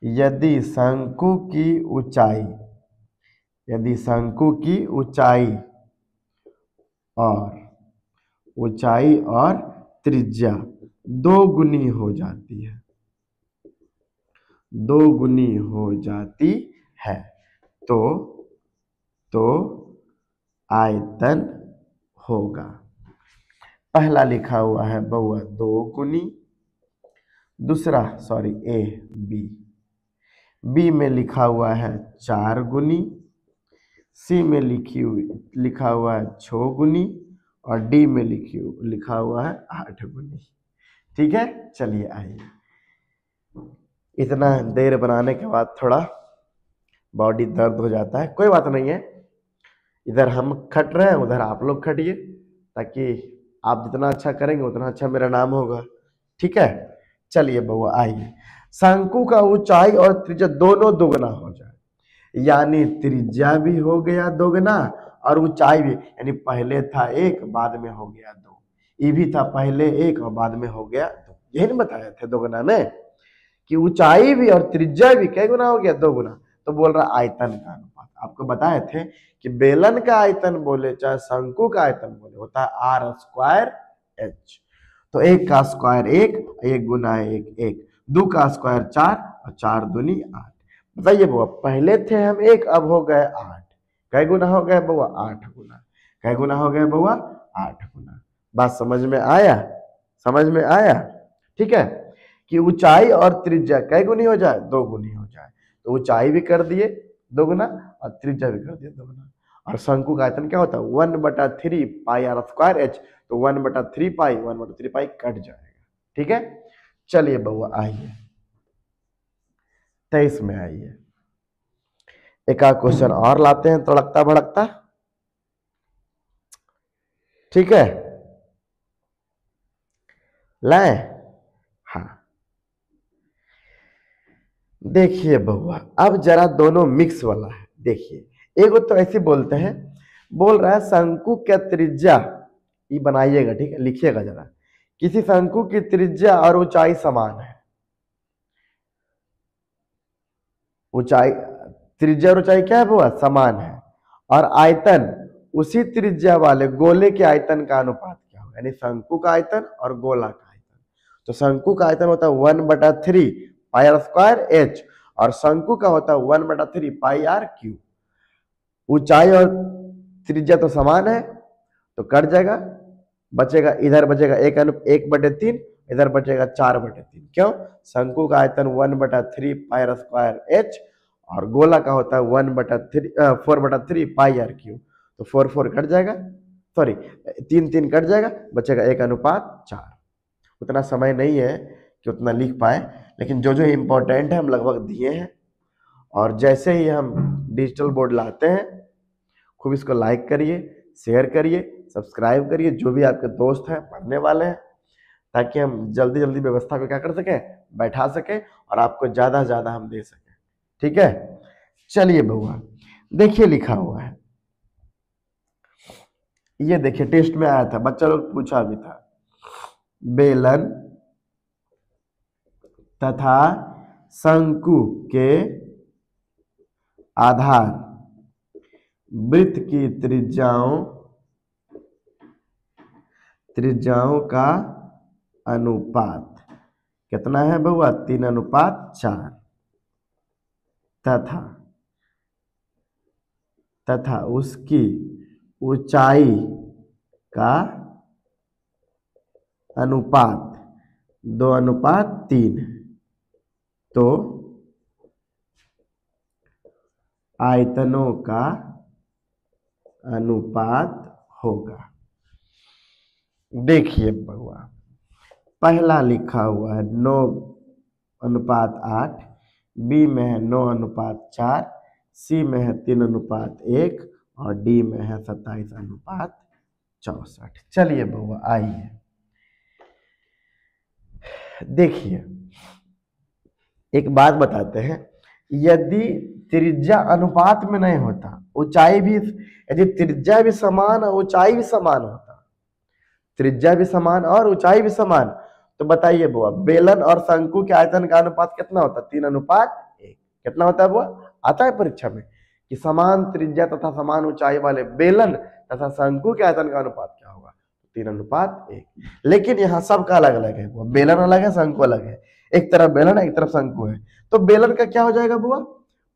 A: यदि शंकु की ऊंचाई यदि शंकु की ऊंचाई और त्रिज्या दो गुनी हो जाती है तो आयतन होगा। पहला लिखा हुआ है बउआ 2 गुनी, दूसरा ए बी में लिखा हुआ है 4 गुनी, सी में लिखा हुआ है 6 गुनी और डी में लिखा हुआ है 8 गुनी। ठीक है, चलिए आइए। इतना देर बनाने के बाद थोड़ा बॉडी दर्द हो जाता है, कोई बात नहीं है। इधर हम खट रहे हैं, उधर आप लोग खटिए, ताकि आप जितना अच्छा करेंगे उतना अच्छा मेरा नाम होगा। ठीक है, चलिए बउआ आइए। शंकु का ऊंचाई और त्रिज्या दोनों दोगुना हो जाए, यानी त्रिज्या भी हो गया दोगुना और ऊंचाई भी, यानी पहले था 1 बाद में हो गया 2, ये भी था पहले 1 और बाद में हो गया 2। यही नहीं बताए थे दोगुना में कि ऊंचाई भी और त्रिज्या भी कै गुना हो गया 2 गुना। तो बोल रहा आयतन का अनुपात। आपको बताए थे कि बेलन का आयतन बोले चाहे शंकु का आयतन बोले होता है r² h। तो 1 का स्क्वायर 1 गुना 1, 2 का स्क्वायर 4 और 4 दूनी 8। बताइए बुआ, पहले थे हम 1 अब हो गए 8, कै गुना हो गए बुआ 8 गुना। कै गुना हो गए बुआ 8 गुना। बात समझ में आया? ठीक है, कि ऊंचाई और त्रिज्या कै गुनी हो जाए 2 गुनी हो जाए। तो ऊंचाई भी कर दिए 2 गुना और त्रिज्या भी कर दिए 2 गुना। और शंकु का आयतन क्या होता है 1/3 पाई r² h। तो 1/3 पाई कट जाएगा। ठीक है, चलिए बउआ आइए 23 में आइए। एक आध क्वेश्चन और लाते हैं तड़कता भड़कता। ठीक है, लाए? हाँ, देखिए बउआ, अब जरा दोनों मिक्स वाला है। देखिए एगो तो ऐसे बोलते हैं, बोल रहा है शंकु का त्रिज्या, ये बनाइएगा, ठीक है, लिखिएगा जरा। किसी शंकु की त्रिज्या और ऊंचाई समान है, ऊंचाई त्रिज्या और ऊंचाई क्या है बुआ समान है, और आयतन उसी त्रिज्या वाले गोले के आयतन का अनुपात क्या होगा, यानी शंकु का आयतन और गोला का आयतन। तो शंकु का आयतन होता है 1/3 पाई r² h और शंकु का होता है 1/3 पाई r³। ऊंचाई और त्रिज्या तो समान है, तो कट जाएगा, बचेगा इधर बचेगा 1/3, इधर बचेगा 4/3। क्यों? शंकु का आयतन 1/3 पाई r² h और गोला का होता है 4/3 पाई r³। तो 4 कट जाएगा, सॉरी 3 कट जाएगा, बचेगा 1/4। उतना समय नहीं है कि उतना लिख पाए, लेकिन जो जो इम्पोर्टेंट है हम लगभग दिए हैं। और जैसे ही हम डिजिटल बोर्ड लाते हैं, खूब इसको लाइक करिए, शेयर करिए, सब्सक्राइब करिए, जो भी आपके दोस्त हैं पढ़ने वाले हैं, ताकि हम जल्दी जल्दी व्यवस्था को क्या कर सकें, बैठा सकें और आपको ज़्यादा से ज़्यादा हम दे सकें। ठीक है, चलिए बउआ देखिए लिखा हुआ है, ये देखिए टेस्ट में आया था, बच्चा लोग पूछा भी था। बेलन तथा शंकु के आधार वृत्त की त्रिज्याओं का अनुपात कितना है बउआ 3:4 तथा उसकी ऊंचाई का अनुपात 2:3 तो आयतनों का अनुपात होगा। देखिए बउआ, पहला लिखा हुआ है 9:8, बी में है 9:4, सी में है 3:1 और डी में है 27:64। चलिए बउआ आइए देखिए, एक बात बताते हैं, यदि त्रिज्या अनुपात में नहीं होता, ऊंचाई भी, यदि त्रिज्या भी समान और ऊंचाई भी समान होता, त्रिज्या भी समान और ऊंचाई भी समान, तो बताइए बुआ बेलन और शंकु के आयतन का अनुपात कितना होता है? 3:1। कितना होता है बुआ? आता है परीक्षा में कि समान त्रिज्या तथा समान ऊंचाई वाले बेलन तथा शंकु के आयतन का अनुपात क्या होगा? 3:1। लेकिन यहाँ सबका अलग अलग है, बेलन अलग है, शंकु अलग है। एक तरफ बेलन है, एक तरफ शंकु है, तो बेलन का क्या हो जाएगा बुआ?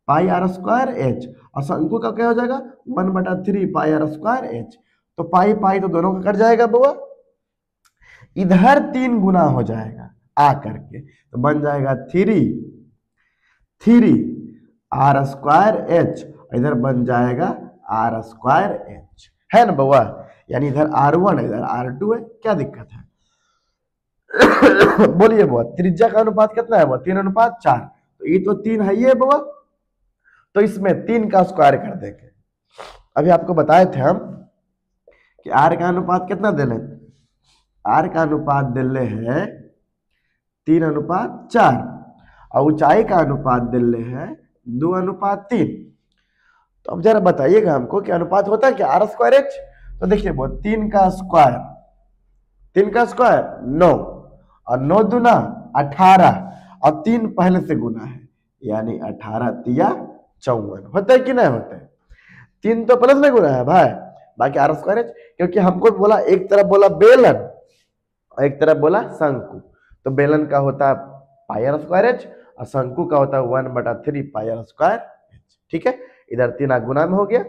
A: πr²h, और शंकु का क्या हो जाएगा? 1/3 πr²h। तो पाई पाई तो दोनों का कट जाएगा बुआ, इधर 3 गुना हो जाएगा आ करके, तो बन जाएगा 3r²h, इधर बन जाएगा r²h, है ना बुआ? यानी इधर r1 है, इधर r2 है, क्या दिक्कत है? बोलिए बुआ त्रिज्या का अनुपात कितना है बुआ? 3:4। तो ये तो 3 है ये बुआ, तो इसमें 3 का स्क्वायर कर देंगे। अभी आपको बताए थे हम कि r का अनुपात कितना दे लें? r का अनुपात दिले है 3:4, और ऊंचाई का अनुपात दिले है 2:3। तो अब जरा बताइएगा हमको कि अनुपात होता है क्या r²h? तो देखिए वो 3 का स्क्वायर 9, और 9 दूना 18, और 3 पहले से गुना है, यानी 18 तिया 54। होता है कि नहीं होता है? 3 तो प्लस में गुना है भाई, बाकी r²h, क्योंकि हमको बोला एक तरफ बोला बेलन और एक तरफ बोला शंकु, तो बेलन का होता है πr²h और शंकु का होता है 1/3 πr²h। ठीक है, इधर 3 गुना में हो गया।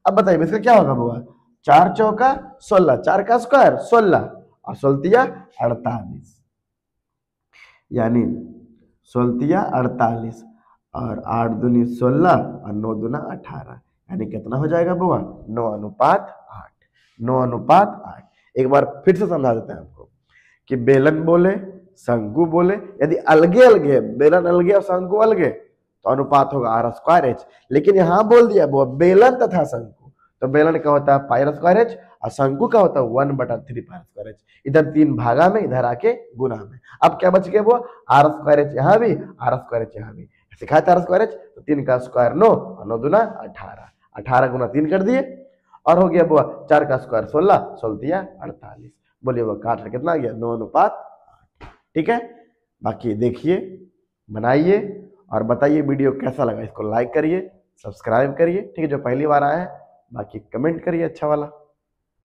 A: अब बताइए इसका क्या होगा बुआ? 4 चौका 16, 4 का स्क्वायर 16, और 16 48, यानी 16 48, और 8 दूनी 16 और 9 दूना 18, यानी कितना हो जाएगा बुआ? 9:8। 9:8। एक बार फिर से समझा देते हैं आपको कि बेलन बोले शंकु बोले, यदि अलगे अलगे बेलन अलगे और शंकु अलगे तो अनुपात होगा r²h। लेकिन यहां बोल दिया वो बेलन तथा शंकु, तो बेलन का होता है πr²h और शंकु का होता है 1/3 πr²h। इधर 3 भागा में, इधर आके गुना में। अब क्या बच गया वो? r²h यहाँ भी, r²h यहाँ भी। सिखाया था r²h, तो 3 का स्क्वायर 9 और 9 दूना 18, 18 गुना 3 कर दिए, और हो गया बुआ 4 का स्क्वायर 16, 16 48। बोलिए वो काट कितना आ गया? 9:8। ठीक है, बाकी देखिए, बनाइए और बताइए वीडियो कैसा लगा। इसको लाइक करिए, सब्सक्राइब करिए, ठीक है, जो पहली बार आए हैं। बाकी कमेंट करिए अच्छा वाला।